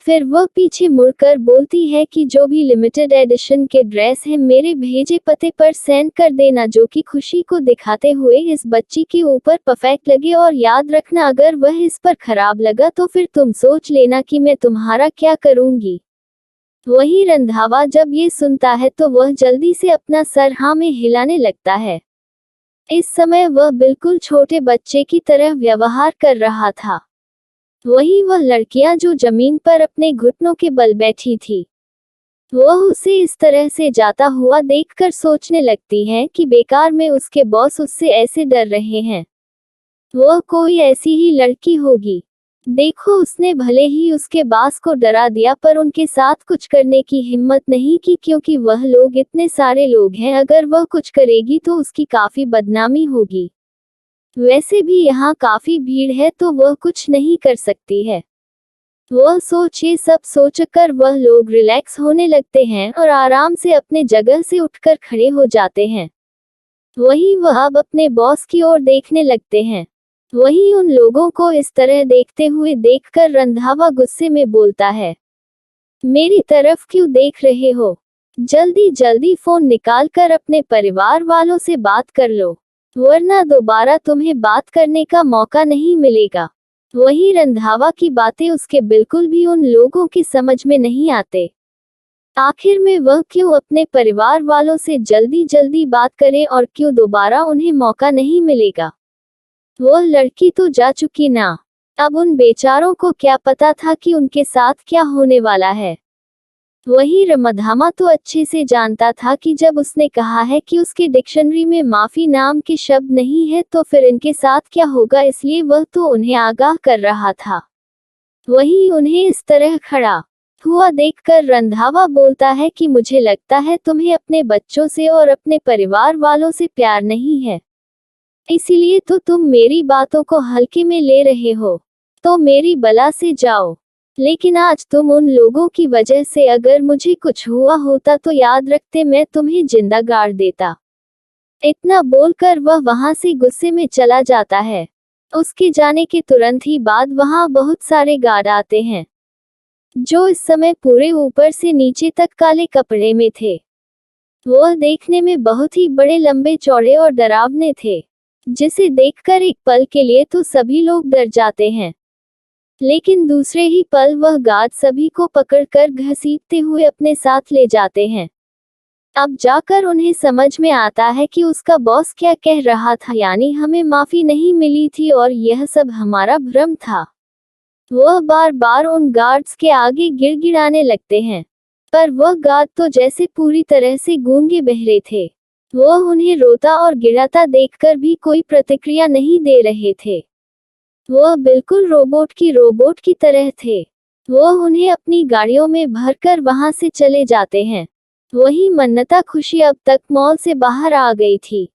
फिर वह पीछे मुड़कर बोलती है कि जो भी लिमिटेड एडिशन के ड्रेस हैं मेरे भेजे पते पर सेंड कर देना, जो कि खुशी को दिखाते हुए इस बच्ची के ऊपर परफेक्ट लगे, और याद रखना अगर वह इस पर खराब लगा तो फिर तुम सोच लेना कि मैं तुम्हारा क्या करूंगी। वही रंधावा जब ये सुनता है तो वह जल्दी से अपना सर हाँ में हिलाने लगता है। इस समय वह बिल्कुल छोटे बच्चे की तरह व्यवहार कर रहा था। वही वह लड़कियां जो जमीन पर अपने घुटनों के बल बैठी थी, वह उसे इस तरह से जाता हुआ देखकर सोचने लगती हैं कि बेकार में उसके बॉस उससे ऐसे डर रहे हैं। वह कोई ऐसी ही लड़की होगी। देखो, उसने भले ही उसके बॉस को डरा दिया पर उनके साथ कुछ करने की हिम्मत नहीं की, क्योंकि वह लोग इतने सारे लोग हैं, अगर वह कुछ करेगी तो उसकी काफी बदनामी होगी। वैसे भी यहाँ काफी भीड़ है तो वह कुछ नहीं कर सकती है। वह सोचे सब सोचकर वह लोग रिलैक्स होने लगते हैं और आराम से अपने जगह से उठकर खड़े हो जाते हैं। वही वह अब अपने बॉस की ओर देखने लगते हैं। वही उन लोगों को इस तरह देखते हुए देखकर रंधावा गुस्से में बोलता है, मेरी तरफ क्यों देख रहे हो? जल्दी जल्दी फोन निकाल कर अपने परिवार वालों से बात कर लो, वरना दोबारा तुम्हें बात करने का मौका नहीं मिलेगा। वही रंधावा की बातें उसके बिल्कुल भी उन लोगों की समझ में नहीं आते। आखिर में वह क्यों अपने परिवार वालों से जल्दी जल्दी बात करे और क्यों दोबारा उन्हें मौका नहीं मिलेगा? वह लड़की तो जा चुकी ना, अब उन बेचारों को क्या पता था कि उनके साथ क्या होने वाला है। वही रमधामा तो अच्छे से जानता था कि जब उसने कहा है कि उसके डिक्शनरी में माफी नाम के शब्द नहीं है तो फिर इनके साथ क्या होगा, इसलिए वह तो उन्हें आगाह कर रहा था। वही उन्हें इस तरह खड़ा हुआ देखकर रंधावा बोलता है कि मुझे लगता है तुम्हें अपने बच्चों से और अपने परिवार वालों से प्यार नहीं है, इसीलिए तो तुम मेरी बातों को हल्के में ले रहे हो। तो मेरी बला से जाओ, लेकिन आज तुम उन लोगों की वजह से अगर मुझे कुछ हुआ होता तो याद रखते मैं तुम्हें जिंदा गाड़ देता। इतना बोलकर वह वहां से गुस्से में चला जाता है। उसके जाने के तुरंत ही बाद वहां बहुत सारे गार्ड आते हैं, जो इस समय पूरे ऊपर से नीचे तक काले कपड़े में थे। वह देखने में बहुत ही बड़े, लंबे चौड़े और डरावने थे, जिसे देखकर एक पल के लिए तो सभी लोग डर जाते हैं, लेकिन दूसरे ही पल वह गार्ड सभी को पकड़कर घसीटते हुए अपने साथ ले जाते हैं। अब जाकर उन्हें समझ में आता है कि उसका बॉस क्या कह रहा था, यानी हमें माफी नहीं मिली थी और यह सब हमारा भ्रम था। वह बार बार उन गार्ड्स के आगे गिड़गिड़ाने लगते हैं, पर वह गार्ड तो जैसे पूरी तरह से गूंगे बहरे थे। वह उन्हें रोता और गिड़ाता देखकर भी कोई प्रतिक्रिया नहीं दे रहे थे। वह बिल्कुल रोबोट की तरह थे। वह उन्हें अपनी गाड़ियों में भरकर वहां से चले जाते हैं। वही मन्नता खुशी अब तक मॉल से बाहर आ गई थी।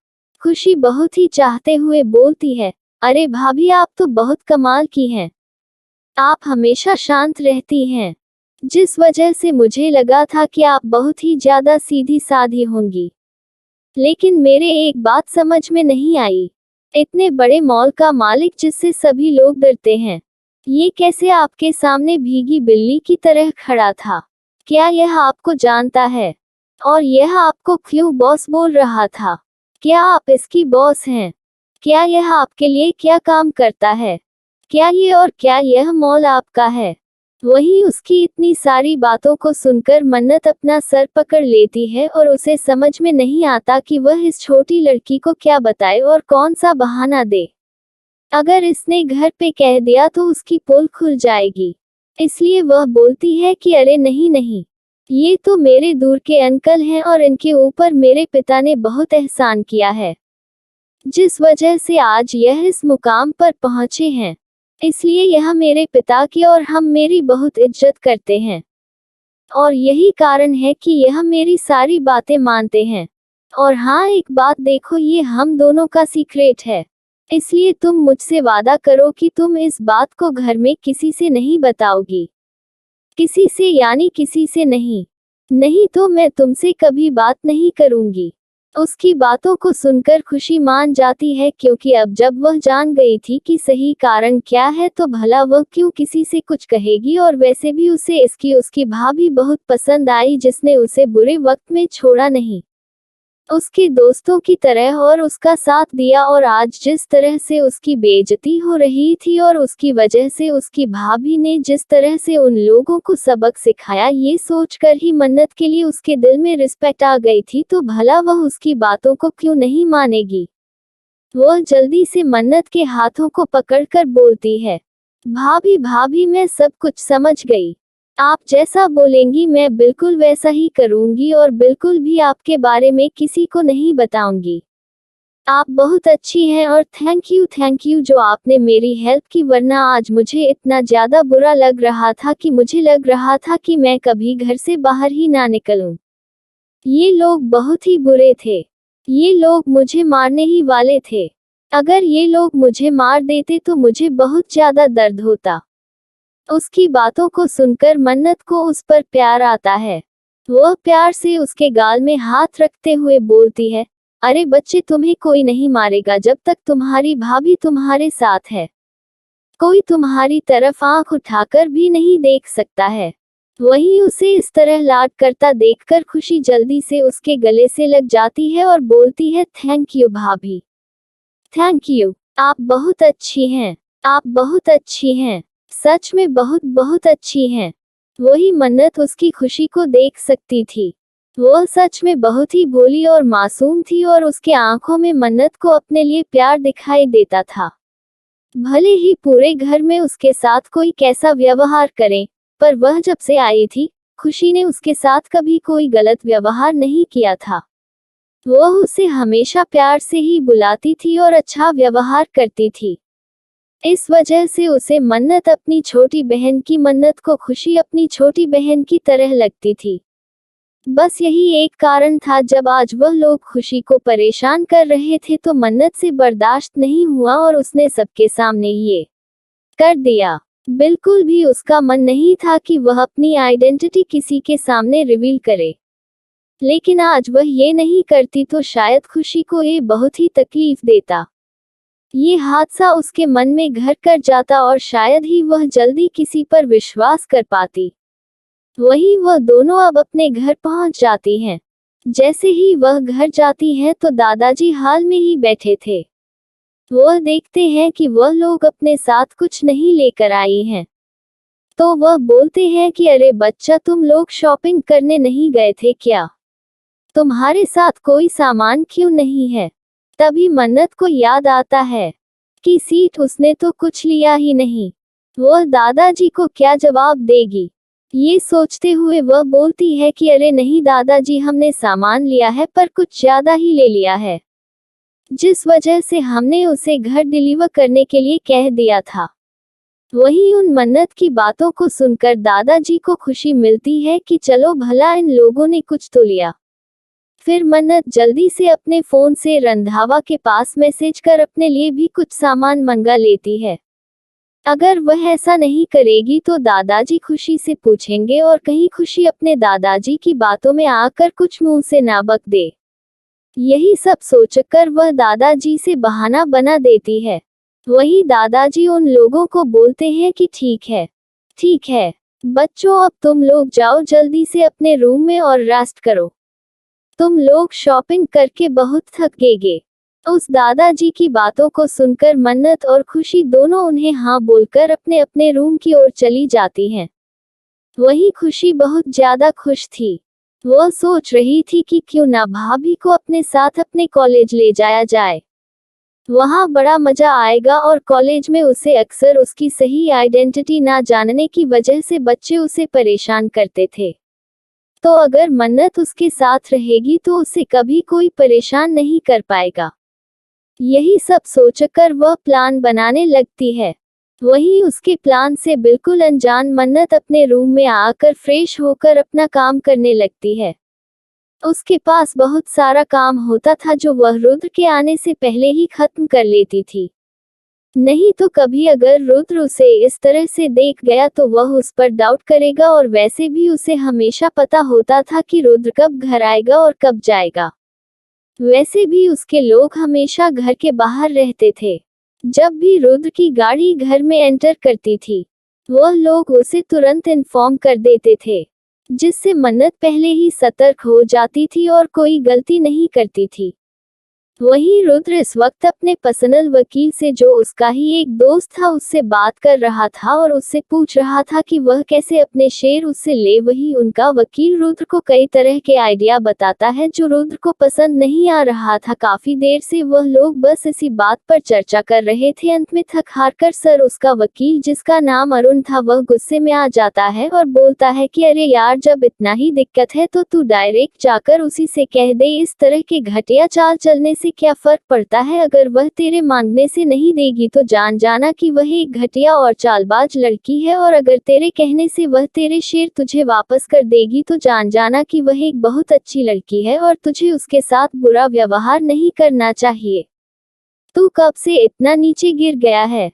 खुशी बहुत ही चाहते हुए बोलती है, अरे भाभी, आप तो बहुत कमाल की हैं। आप हमेशा शांत रहती हैं, जिस वजह से मुझे लगा था कि आप बहुत ही ज्यादा सीधी साधी होंगी। लेकिन मेरे एक बात समझ में नहीं आई, इतने बड़े मॉल का मालिक जिससे सभी लोग डरते हैं, ये कैसे आपके सामने भीगी बिल्ली की तरह खड़ा था? क्या यह आपको जानता है? और यह आपको क्यों बॉस बोल रहा था? क्या आप इसकी बॉस हैं? क्या यह आपके लिए क्या काम करता है? क्या ये और क्या यह मॉल आपका है? वही उसकी इतनी सारी बातों को सुनकर मन्नत अपना सर पकड़ लेती है और उसे समझ में नहीं आता कि वह इस छोटी लड़की को क्या बताए और कौन सा बहाना दे। अगर इसने घर पे कह दिया तो उसकी पोल खुल जाएगी, इसलिए वह बोलती है कि अरे नहीं नहीं, ये तो मेरे दूर के अंकल हैं और इनके ऊपर मेरे पिता ने बहुत एहसान किया है, जिस वजह से आज यह इस मुकाम पर पहुंचे हैं। इसलिए यह मेरे पिता की और हम मेरी बहुत इज्जत करते हैं, और यही कारण है कि यह मेरी सारी बातें मानते हैं। और हाँ, एक बात देखो, ये हम दोनों का सीक्रेट है, इसलिए तुम मुझसे वादा करो कि तुम इस बात को घर में किसी से नहीं बताओगी। किसी से यानी किसी से नहीं, नहीं तो मैं तुमसे कभी बात नहीं करूंगी। उसकी बातों को सुनकर खुशी मान जाती है, क्योंकि अब जब वह जान गई थी कि सही कारण क्या है तो भला वह क्यों किसी से कुछ कहेगी। और वैसे भी उसे उसकी भाभी बहुत पसंद आई, जिसने उसे बुरे वक्त में छोड़ा नहीं। उसके दोस्तों की तरह और उसका साथ दिया, और आज जिस तरह से उसकी बेइज्जती हो रही थी और उसकी वजह से उसकी भाभी ने जिस तरह से उन लोगों को सबक सिखाया, ये सोचकर ही मन्नत के लिए उसके दिल में रिस्पेक्ट आ गई थी, तो भला वह उसकी बातों को क्यों नहीं मानेगी। वह जल्दी से मन्नत के हाथों को पकड़कर बोलती है, भाभी भाभी मैं सब कुछ समझ गई। आप जैसा बोलेंगी मैं बिल्कुल वैसा ही करूंगी और बिल्कुल भी आपके बारे में किसी को नहीं बताऊंगी। आप बहुत अच्छी हैं और थैंक यू जो आपने मेरी हेल्प की, वरना आज मुझे इतना ज़्यादा बुरा लग रहा था कि मुझे लग रहा था कि मैं कभी घर से बाहर ही ना निकलूं। ये लोग बहुत ही बुरे थे। ये लोग मुझे मारने ही वाले थे। अगर ये लोग मुझे मार देते तो मुझे बहुत ज़्यादा दर्द होता। उसकी बातों को सुनकर मन्नत को उस पर प्यार आता है। वह प्यार से उसके गाल में हाथ रखते हुए बोलती है, अरे बच्चे तुम्हें कोई नहीं मारेगा जब तक तुम्हारी भाभी तुम्हारे साथ है। कोई तुम्हारी तरफ आंख उठाकर भी नहीं देख सकता है। वहीं उसे इस तरह लाड करता देखकर खुशी जल्दी से उसके गले से लग जाती है और बोलती है, थैंक यू भाभी, थैंक यू। आप बहुत अच्छी हैं। आप बहुत अच्छी हैं। सच में बहुत बहुत अच्छी हैं। वही मन्नत उसकी खुशी को देख सकती थी। वह सच में बहुत ही भोली और मासूम थी और उसके आंखों में मन्नत को अपने लिए प्यार दिखाई देता था। भले ही पूरे घर में उसके साथ कोई कैसा व्यवहार करे, पर वह जब से आई थी, खुशी ने उसके साथ कभी कोई गलत व्यवहार नहीं किया था। वह उसे हमेशा प्यार से ही बुलाती थी और अच्छा व्यवहार करती थी। इस वजह से उसे मन्नत अपनी छोटी बहन की, मन्नत को खुशी अपनी छोटी बहन की तरह लगती थी। बस यही एक कारण था, जब आज वह लोग खुशी को परेशान कर रहे थे तो मन्नत से बर्दाश्त नहीं हुआ और उसने सबके सामने ये कर दिया। बिल्कुल भी उसका मन नहीं था कि वह अपनी आइडेंटिटी किसी के सामने रिवील करे, लेकिन आज वह ये नहीं करती तो शायद खुशी को ये बहुत ही तकलीफ देता। ये हादसा उसके मन में घर कर जाता और शायद ही वह जल्दी किसी पर विश्वास कर पाती। वहीं वह दोनों अब अपने घर पहुंच जाती हैं। जैसे ही वह घर जाती हैं तो दादाजी हाल में ही बैठे थे। वह देखते हैं कि वह लोग अपने साथ कुछ नहीं लेकर आई हैं, तो वह बोलते हैं कि अरे बच्चा, तुम लोग शॉपिंग करने नहीं गए थे क्या? तुम्हारे साथ कोई सामान क्यों नहीं है? तभी मन्नत को याद आता है कि सीट उसने तो कुछ लिया ही नहीं। वह दादाजी को क्या जवाब देगी, ये सोचते हुए वह बोलती है कि अरे नहीं दादाजी, हमने सामान लिया है पर कुछ ज्यादा ही ले लिया है, जिस वजह से हमने उसे घर डिलीवर करने के लिए कह दिया था। वहीं उन मन्नत की बातों को सुनकर दादाजी को खुशी मिलती है कि चलो भला इन लोगों ने कुछ तो लिया। फिर मन्नत जल्दी से अपने फोन से रंधावा के पास मैसेज कर अपने लिए भी कुछ सामान मंगा लेती है। अगर वह ऐसा नहीं करेगी तो दादाजी खुशी से पूछेंगे और कहीं खुशी अपने दादाजी की बातों में आकर कुछ मुंह से ना बक दे। यही सब सोचकर वह दादाजी से बहाना बना देती है। वही दादाजी उन लोगों को बोलते हैं कि ठीक है बच्चों, अब तुम लोग जाओ जल्दी से अपने रूम में और रेस्ट करो। तुम लोग शॉपिंग करके बहुत थक गए। उस दादाजी की बातों को सुनकर मन्नत और खुशी दोनों उन्हें हाँ बोलकर अपने अपने रूम की ओर चली जाती हैं। वहीं खुशी बहुत ज्यादा खुश थी। वह सोच रही थी कि क्यों ना भाभी को अपने साथ अपने कॉलेज ले जाया जाए। वहाँ बड़ा मजा आएगा और कॉलेज में उसे अक्सर उसकी सही आइडेंटिटी ना जानने की वजह से बच्चे उसे परेशान करते थे, तो अगर मन्नत उसके साथ रहेगी तो उसे कभी कोई परेशान नहीं कर पाएगा। यही सब सोचकर वह प्लान बनाने लगती है। वहीं उसके प्लान से बिल्कुल अनजान मन्नत अपने रूम में आकर फ्रेश होकर अपना काम करने लगती है। उसके पास बहुत सारा काम होता था जो वह रुद्र के आने से पहले ही खत्म कर लेती थी। नहीं तो कभी अगर रुद्र उसे इस तरह से देख गया तो वह उस पर डाउट करेगा, और वैसे भी उसे हमेशा पता होता था कि रुद्र कब घर आएगा और कब जाएगा। वैसे भी उसके लोग हमेशा घर के बाहर रहते थे। जब भी रुद्र की गाड़ी घर में एंटर करती थी, वह लोग उसे तुरंत इन्फॉर्म कर देते थे। जिससे मन्नत पहले ही सतर्क हो जाती थी और कोई गलती नहीं करती थी। वहीं रुद्र इस वक्त अपने पर्सनल वकील से, जो उसका ही एक दोस्त था, उससे बात कर रहा था और उससे पूछ रहा था कि वह कैसे अपने शेयर उससे ले। वही उनका वकील रुद्र को कई तरह के आइडिया बताता है जो रुद्र को पसंद नहीं आ रहा था। काफी देर से वह लोग बस इसी बात पर चर्चा कर रहे थे। अंत में थक हार कर सर उसका वकील, जिसका नाम अरुण था, वह गुस्से में आ जाता है और बोलता है कि अरे यार, जब इतना ही दिक्कत है तो तू डायरेक्ट जाकर उसी से कह दे। इस तरह के घटिया चाल चलने से क्या फर्क पड़ता है? अगर वह तेरे मांगने से नहीं देगी तो जान जाना कि वह एक घटिया और चालबाज लड़की है, और अगर तेरे कहने से वह तेरे शेर तुझे वापस कर देगी तो जान जाना कि वह एक बहुत अच्छी लड़की है और तुझे उसके साथ बुरा व्यवहार नहीं करना चाहिए। तू कब से इतना नीचे गिर गया है?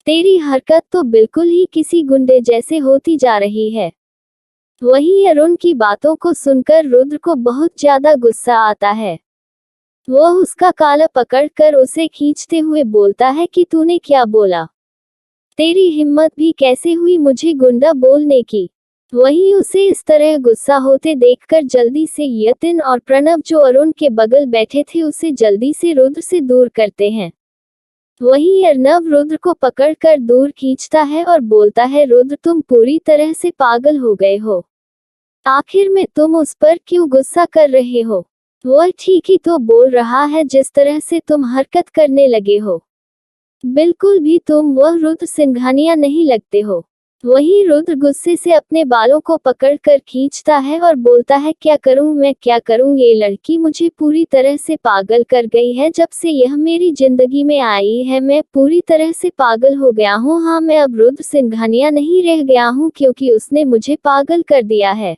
तेरी हरकत तो बिल्कुल ही किसी गुंडे जैसे होती जा रही है। वहीं अरुण की बातों को सुनकर रुद्र को बहुत ज्यादा गुस्सा आता है। वह उसका काला पकड़कर उसे खींचते हुए बोलता है कि तूने क्या बोला? तेरी हिम्मत भी कैसे हुई मुझे गुंडा बोलने की? वहीं उसे इस तरह गुस्सा होते देखकर जल्दी से यतिन और प्रणव, जो अरुण के बगल बैठे थे, उसे जल्दी से रुद्र से दूर करते हैं। वहीं अर्नव रुद्र को पकड़कर दूर खींचता है और बोलता है, रुद्र, तुम पूरी तरह से पागल हो गए हो। आखिर में तुम उस पर क्यों गुस्सा कर रहे हो? वह ठीक ही तो बोल रहा है जिस तरह से तुम हरकत करने लगे हो। बिल्कुल भी तुम वह रुद्र सिंघानिया नहीं लगते हो। वहीं रुद्र गुस्से से अपने बालों को पकड़कर खींचता है और बोलता है, क्या करूं मैं, क्या करूं? ये लड़की मुझे पूरी तरह से पागल कर गई है। जब से यह मेरी जिंदगी में आई है मैं पूरी तरह से पागल हो गया हूं। हाँ, मैं अब रुद्र सिंघानिया नहीं रह गया हूं, क्योंकि उसने मुझे पागल कर दिया है।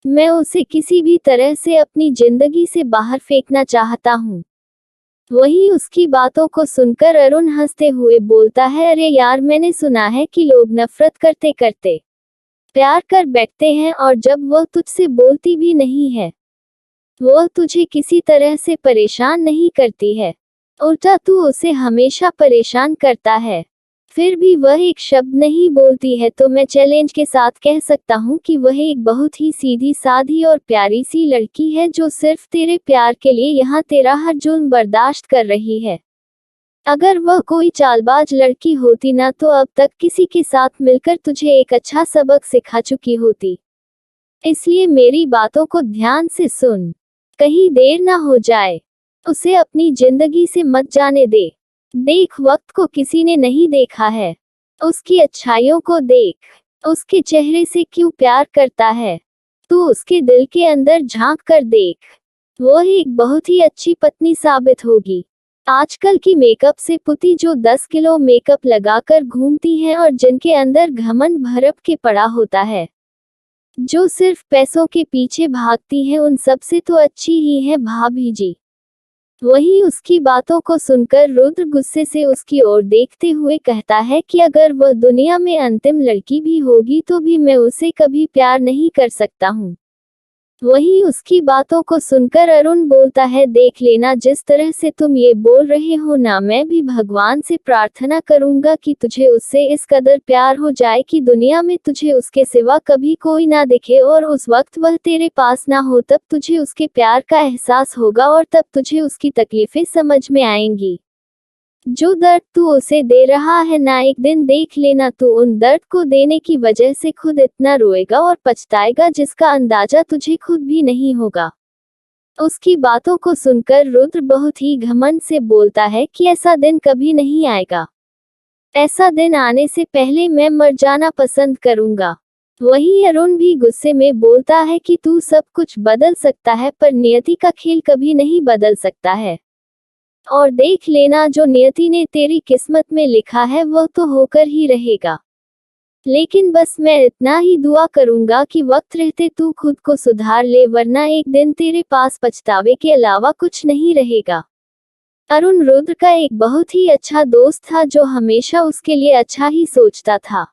मैं उसे किसी भी तरह से अपनी जिंदगी से बाहर फेंकना चाहता हूँ। वहीं उसकी बातों को सुनकर अरुण हंसते हुए बोलता है, अरे यार, मैंने सुना है कि लोग नफरत करते करते प्यार कर बैठते हैं, और जब वह तुझसे बोलती भी नहीं है, वह तुझे किसी तरह से परेशान नहीं करती है। उल्टा तू उसे हमेशा परेशान करता है, फिर भी वह एक शब्द नहीं बोलती है। तो मैं चैलेंज के साथ कह सकता हूँ कि वह एक बहुत ही सीधी साधी और प्यारी सी लड़की है, जो सिर्फ तेरे प्यार के लिए यहाँ तेरा हर जुल्म बर्दाश्त कर रही है। अगर वह कोई चालबाज लड़की होती ना, तो अब तक किसी के साथ मिलकर तुझे एक अच्छा सबक सिखा चुकी होती। इसलिए मेरी बातों को ध्यान से सुन, कहीं देर ना हो जाए। उसे अपनी जिंदगी से मत जाने दे। देख, वक्त को किसी ने नहीं देखा है, उसकी अच्छाइयों को देख, उसके चेहरे से क्यों प्यार करता है। तू उसके दिल के अंदर झांक कर देख, वह एक बहुत ही अच्छी पत्नी साबित होगी। आजकल की मेकअप से पुती जो 10 किलो मेकअप लगाकर घूमती हैं और जिनके अंदर घमंड भरप के पड़ा होता है, जो सिर्फ पैसों के पीछे भागती हैं, उन सब से तो अच्छी ही है भाभी जी। वहीं उसकी बातों को सुनकर रुद्र गुस्से से उसकी ओर देखते हुए कहता है कि अगर वह दुनिया में अंतिम लड़की भी होगी तो भी मैं उसे कभी प्यार नहीं कर सकता हूँ। वहीं उसकी बातों को सुनकर अरुण बोलता है, देख लेना, जिस तरह से तुम ये बोल रहे हो ना, मैं भी भगवान से प्रार्थना करूंगा कि तुझे उससे इस कदर प्यार हो जाए कि दुनिया में तुझे उसके सिवा कभी कोई ना दिखे, और उस वक्त वह तेरे पास ना हो, तब तुझे उसके प्यार का एहसास होगा और तब तुझे उसकी तकलीफें समझ में आएंगी। जो दर्द तू उसे दे रहा है ना, एक दिन देख लेना, तू उन दर्द को देने की वजह से खुद इतना रोएगा और पछताएगा जिसका अंदाजा तुझे खुद भी नहीं होगा। उसकी बातों को सुनकर रुद्र बहुत ही घमंड से बोलता है कि ऐसा दिन कभी नहीं आएगा। ऐसा दिन आने से पहले मैं मर जाना पसंद करूंगा। वहीं अरुण भी गुस्से में बोलता है कि तू सब कुछ बदल सकता है, पर नियति का खेल कभी नहीं बदल सकता है। और देख लेना, जो नियति ने तेरी किस्मत में लिखा है वह तो होकर ही रहेगा। लेकिन बस मैं इतना ही दुआ करूंगा कि वक्त रहते तू खुद को सुधार ले, वरना एक दिन तेरे पास पछतावे के अलावा कुछ नहीं रहेगा। अरुण रुद्र का एक बहुत ही अच्छा दोस्त था, जो हमेशा उसके लिए अच्छा ही सोचता था।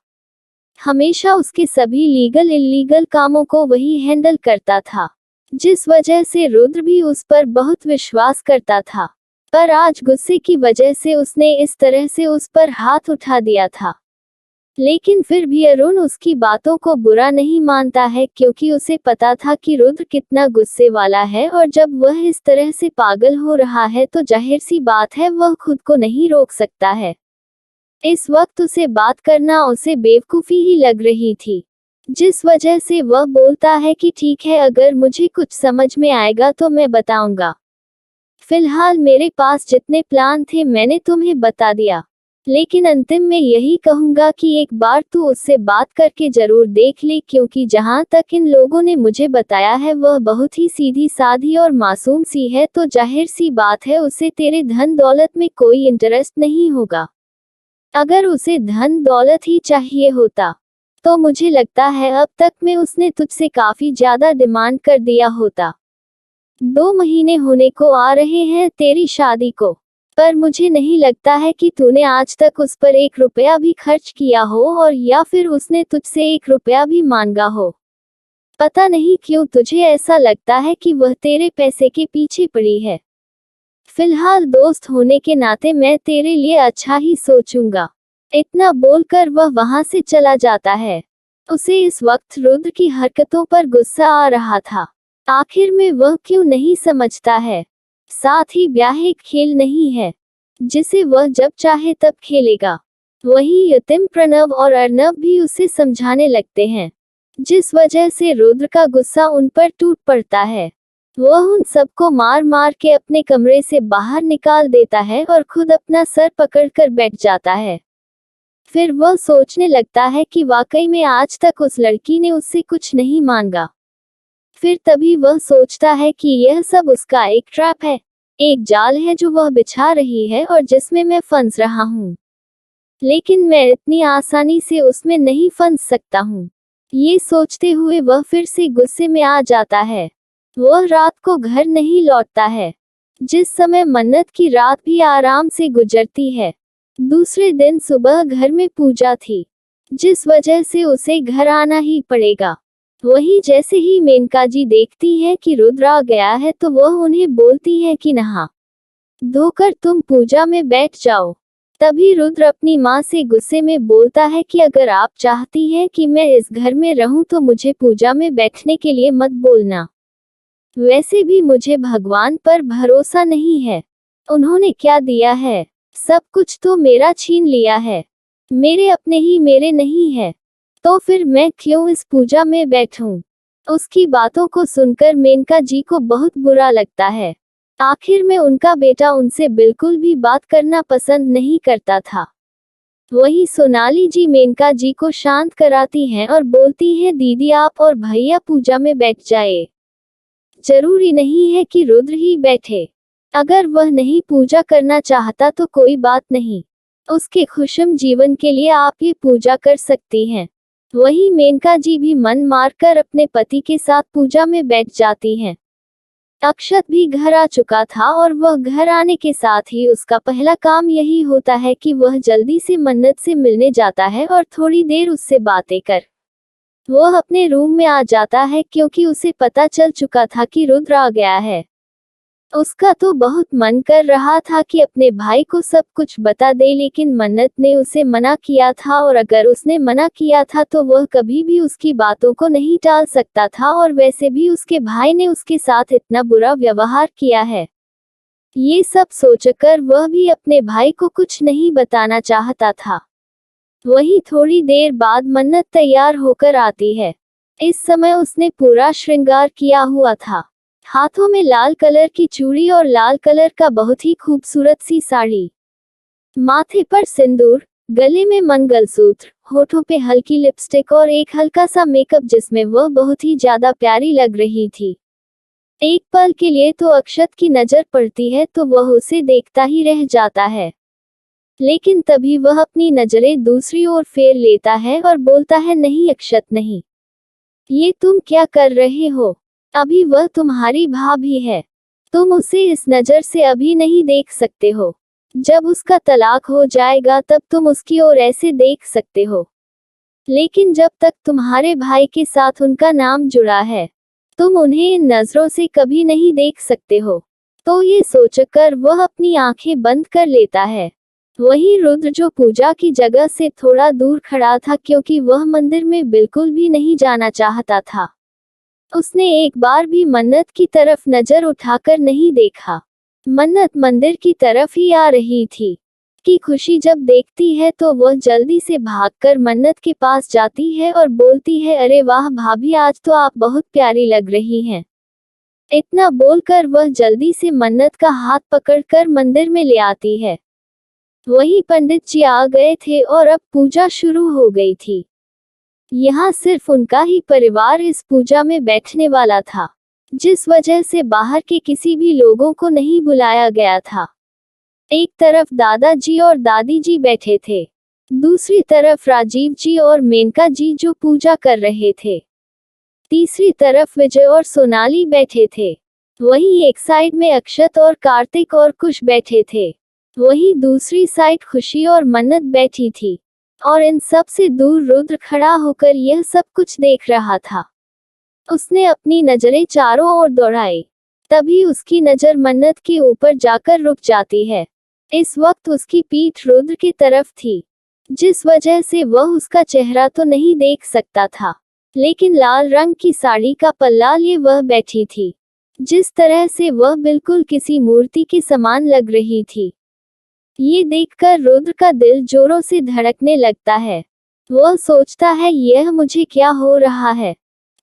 हमेशा उसके सभी लीगल इल्लीगल कामों को वही हैंडल करता था, जिस वजह से रुद्र भी उस पर बहुत विश्वास करता था। पर आज गुस्से की वजह से उसने इस तरह से उस पर हाथ उठा दिया था। लेकिन फिर भी अरुण उसकी बातों को बुरा नहीं मानता है, क्योंकि उसे पता था कि रुद्र कितना गुस्से वाला है, और जब वह इस तरह से पागल हो रहा है तो जाहिर सी बात है वह खुद को नहीं रोक सकता है। इस वक्त उसे बात करना उसे बेवकूफ़ी ही लग रही थी, जिस वजह से वह बोलता है कि ठीक है, अगर मुझे कुछ समझ में आएगा तो मैं बताऊंगा। फिलहाल मेरे पास जितने प्लान थे मैंने तुम्हें बता दिया, लेकिन अंतिम में यही कहूंगा कि एक बार तू उससे बात करके जरूर देख ले, क्योंकि जहां तक इन लोगों ने मुझे बताया है वह बहुत ही सीधी साधी और मासूम सी है, तो जाहिर सी बात है उसे तेरे धन दौलत में कोई इंटरेस्ट नहीं होगा। अगर उसे धन दौलत ही चाहिए होता तो मुझे लगता है अब तक में उसने तुझसे काफी ज्यादा डिमांड कर दिया होता। 2 महीने होने को आ रहे हैं तेरी शादी को, पर मुझे नहीं लगता है कि तूने आज तक उस पर 1 रुपया भी खर्च किया हो, और या फिर उसने तुझसे 1 रुपया भी मांगा हो। पता नहीं क्यों तुझे ऐसा लगता है कि वह तेरे पैसे के पीछे पड़ी है। फिलहाल दोस्त होने के नाते मैं तेरे लिए अच्छा ही सोचूंगा। इतना बोलकर वह वहां से चला जाता है। उसे इस वक्त रुद्र की हरकतों पर गुस्सा आ रहा था। आखिर में वह क्यों नहीं समझता है। साथ ही ब्याह एक खेल नहीं है जिसे वह जब चाहे तब खेलेगा। वहीं यतिम प्रणव और अर्नव भी उसे समझाने लगते हैं, जिस वजह से रुद्र का गुस्सा उन पर टूट पड़ता है। वह उन सबको मार मार के अपने कमरे से बाहर निकाल देता है और खुद अपना सर पकड़कर बैठ जाता है। फिर वह सोचने लगता है कि वाकई में आज तक उस लड़की ने उससे कुछ नहीं मांगा। फिर तभी वह सोचता है कि यह सब उसका एक ट्रैप है, एक जाल है जो वह बिछा रही है और जिसमें मैं फंस रहा हूँ। लेकिन मैं इतनी आसानी से उसमें नहीं फंस सकता हूँ। ये सोचते हुए वह फिर से गुस्से में आ जाता है। वह रात को घर नहीं लौटता है, जिस समय मन्नत की रात भी आराम से गुजरती है। दूसरे दिन सुबह घर में पूजा थी, जिस वजह से उसे घर आना ही पड़ेगा। वही जैसे ही मेनका जी देखती है कि रुद्र आ गया है तो वह उन्हें बोलती है कि नहा धोकर तुम पूजा में बैठ जाओ। तभी रुद्र अपनी माँ से गुस्से में बोलता है कि अगर आप चाहती हैं कि मैं इस घर में रहूं तो मुझे पूजा में बैठने के लिए मत बोलना। वैसे भी मुझे भगवान पर भरोसा नहीं है। उन्होंने क्या दिया है, सब कुछ तो मेरा छीन लिया है। मेरे अपने ही मेरे नहीं है, तो फिर मैं क्यों इस पूजा में बैठूं? उसकी बातों को सुनकर मेनका जी को बहुत बुरा लगता है। आखिर में उनका बेटा उनसे बिल्कुल भी बात करना पसंद नहीं करता था। वही सोनाली जी मेनका जी को शांत कराती हैं और बोलती हैं, दीदी आप और भैया पूजा में बैठ जाए। जरूरी नहीं है कि रुद्र ही बैठे। अगर वह नहीं पूजा करना चाहता तो कोई बात नहीं, उसके खुशम जीवन के लिए आप ये पूजा कर सकती हैं। वही मेनका जी भी मन मारकर अपने पति के साथ पूजा में बैठ जाती हैं। अक्षत भी घर आ चुका था और वह घर आने के साथ ही उसका पहला काम यही होता है कि वह जल्दी से मन्नत से मिलने जाता है और थोड़ी देर उससे बातें कर वह अपने रूम में आ जाता है, क्योंकि उसे पता चल चुका था कि रुद्र आ गया है। उसका तो बहुत मन कर रहा था कि अपने भाई को सब कुछ बता दे, लेकिन मन्नत ने उसे मना किया था, और अगर उसने मना किया था तो वह कभी भी उसकी बातों को नहीं टाल सकता था, और वैसे भी उसके भाई ने उसके साथ इतना बुरा व्यवहार किया है। ये सब सोचकर वह भी अपने भाई को कुछ नहीं बताना चाहता था। वही थोड़ी देर बाद मन्नत तैयार होकर आती है। इस समय उसने पूरा श्रृंगार किया हुआ था, हाथों में लाल कलर की चूड़ी और लाल कलर का बहुत ही खूबसूरत सी साड़ी, माथे पर सिंदूर, गले में मंगलसूत्र, होठों पे हल्की लिपस्टिक और एक हल्का सा मेकअप, जिसमें वह बहुत ही ज्यादा प्यारी लग रही थी। एक पल के लिए तो अक्षत की नजर पड़ती है तो वह उसे देखता ही रह जाता है, लेकिन तभी वह अपनी नजरें दूसरी ओर फेर लेता है और बोलता है, नहीं अक्षत नहीं, ये तुम क्या कर रहे हो? अभी वह तुम्हारी भाभी है, तुम उसे इस नजर से अभी नहीं देख सकते हो। जब उसका तलाक हो जाएगा तब तुम उसकी ओर ऐसे देख सकते हो, लेकिन जब तक तुम्हारे भाई के साथ उनका नाम जुड़ा है तुम उन्हें इन नजरों से कभी नहीं देख सकते हो। तो ये सोचकर वह अपनी आंखें बंद कर लेता है। वही रुद्र जो पूजा की जगह से थोड़ा दूर खड़ा था क्योंकि वह मंदिर में बिल्कुल भी नहीं जाना चाहता था। उसने एक बार भी मन्नत की तरफ नजर उठाकर नहीं देखा। मन्नत मंदिर की तरफ ही आ रही थी कि खुशी जब देखती है तो वह जल्दी से भागकर मन्नत के पास जाती है और बोलती है, अरे वाह भाभी, आज तो आप बहुत प्यारी लग रही हैं। इतना बोलकर वह जल्दी से मन्नत का हाथ पकड़कर मंदिर में ले आती है। वही पंडित जी आ गए थे और अब पूजा शुरू हो गई थी। यहाँ सिर्फ उनका ही परिवार इस पूजा में बैठने वाला था, जिस वजह से बाहर के किसी भी लोगों को नहीं बुलाया गया था। एक तरफ दादाजी और दादी जी बैठे थे, दूसरी तरफ राजीव जी और मेनका जी जो पूजा कर रहे थे, तीसरी तरफ विजय और सोनाली बैठे थे। वहीं एक साइड में अक्षत और कार्तिक और कुश बैठे थे। वहीं दूसरी साइड खुशी और मन्नत बैठी थी और इन सब से दूर रुद्र खड़ा होकर यह सब कुछ देख रहा था। उसने अपनी नजरें चारों ओर दौड़ाई, तभी उसकी नजर मन्नत के ऊपर जाकर रुक जाती है। इस वक्त उसकी पीठ रुद्र की तरफ थी, जिस वजह से वह उसका चेहरा तो नहीं देख सकता था, लेकिन लाल रंग की साड़ी का पल्ला लिए वह बैठी थी। जिस तरह से वह बिल्कुल किसी मूर्ति के समान लग रही थी, ये देखकर रुद्र का दिल जोरों से धड़कने लगता है। वह सोचता है, यह मुझे क्या हो रहा है?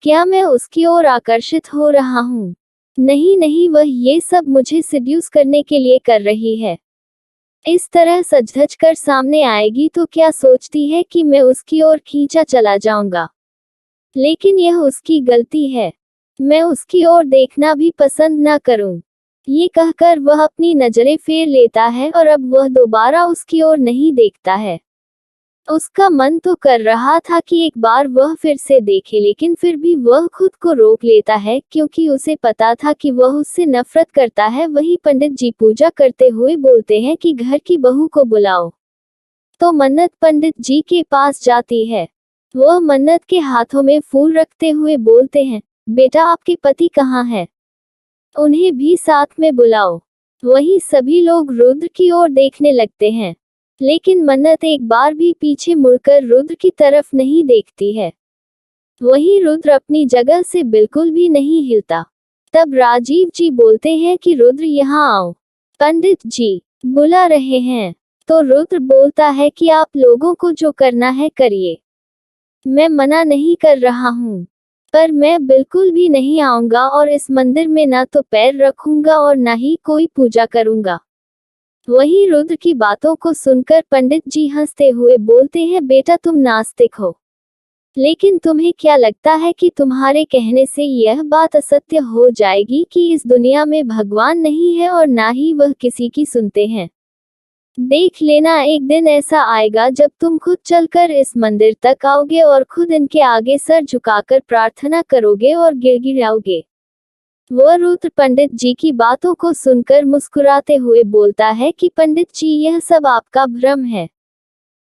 क्या मैं उसकी ओर आकर्षित हो रहा हूँ? नहीं नहीं, वह ये सब मुझे सिड्यूस करने के लिए कर रही है। इस तरह सज-धज कर सामने आएगी तो क्या सोचती है कि मैं उसकी ओर खींचा चला जाऊंगा? लेकिन यह उसकी गलती है। मैं उसकी ओर देखना भी पसंद ना करूं। ये कहकर वह अपनी नजरें फेर लेता है और अब वह दोबारा उसकी ओर नहीं देखता है। उसका मन तो कर रहा था कि एक बार वह फिर से देखे, लेकिन फिर भी वह खुद को रोक लेता है क्योंकि उसे पता था कि वह उससे नफरत करता है। वही पंडित जी पूजा करते हुए बोलते हैं कि घर की बहू को बुलाओ। तो मन्नत पंडित जी के पास जाती है। वह मन्नत के हाथों में फूल रखते हुए बोलते हैं, बेटा आपके पति कहाँ हैं? उन्हें भी साथ में बुलाओ। वही सभी लोग रुद्र की ओर देखने लगते हैं, लेकिन मन्नत एक बार भी पीछे मुड़कर रुद्र की तरफ नहीं देखती है। वही रुद्र अपनी जगह से बिल्कुल भी नहीं हिलता। तब राजीव जी बोलते हैं कि रुद्र यहाँ आओ, पंडित जी बुला रहे हैं। तो रुद्र बोलता है कि आप लोगों को जो करना है करिए, मैं मना नहीं कर रहा हूँ, पर मैं बिल्कुल भी नहीं आऊंगा और इस मंदिर में ना तो पैर रखूंगा और ना ही कोई पूजा करूंगा। वही रुद्र की बातों को सुनकर पंडित जी हंसते हुए बोलते हैं, बेटा तुम नास्तिक हो, लेकिन तुम्हें क्या लगता है कि तुम्हारे कहने से यह बात असत्य हो जाएगी कि इस दुनिया में भगवान नहीं है और ना ही वह किसी की सुनते हैं? देख लेना, एक दिन ऐसा आएगा जब तुम खुद चलकर इस मंदिर तक आओगे और खुद इनके आगे सर झुकाकर प्रार्थना करोगे और गिड़गिड़ाओगे। वह रुद्र पंडित जी की बातों को सुनकर मुस्कुराते हुए बोलता है कि पंडित जी, यह सब आपका भ्रम है।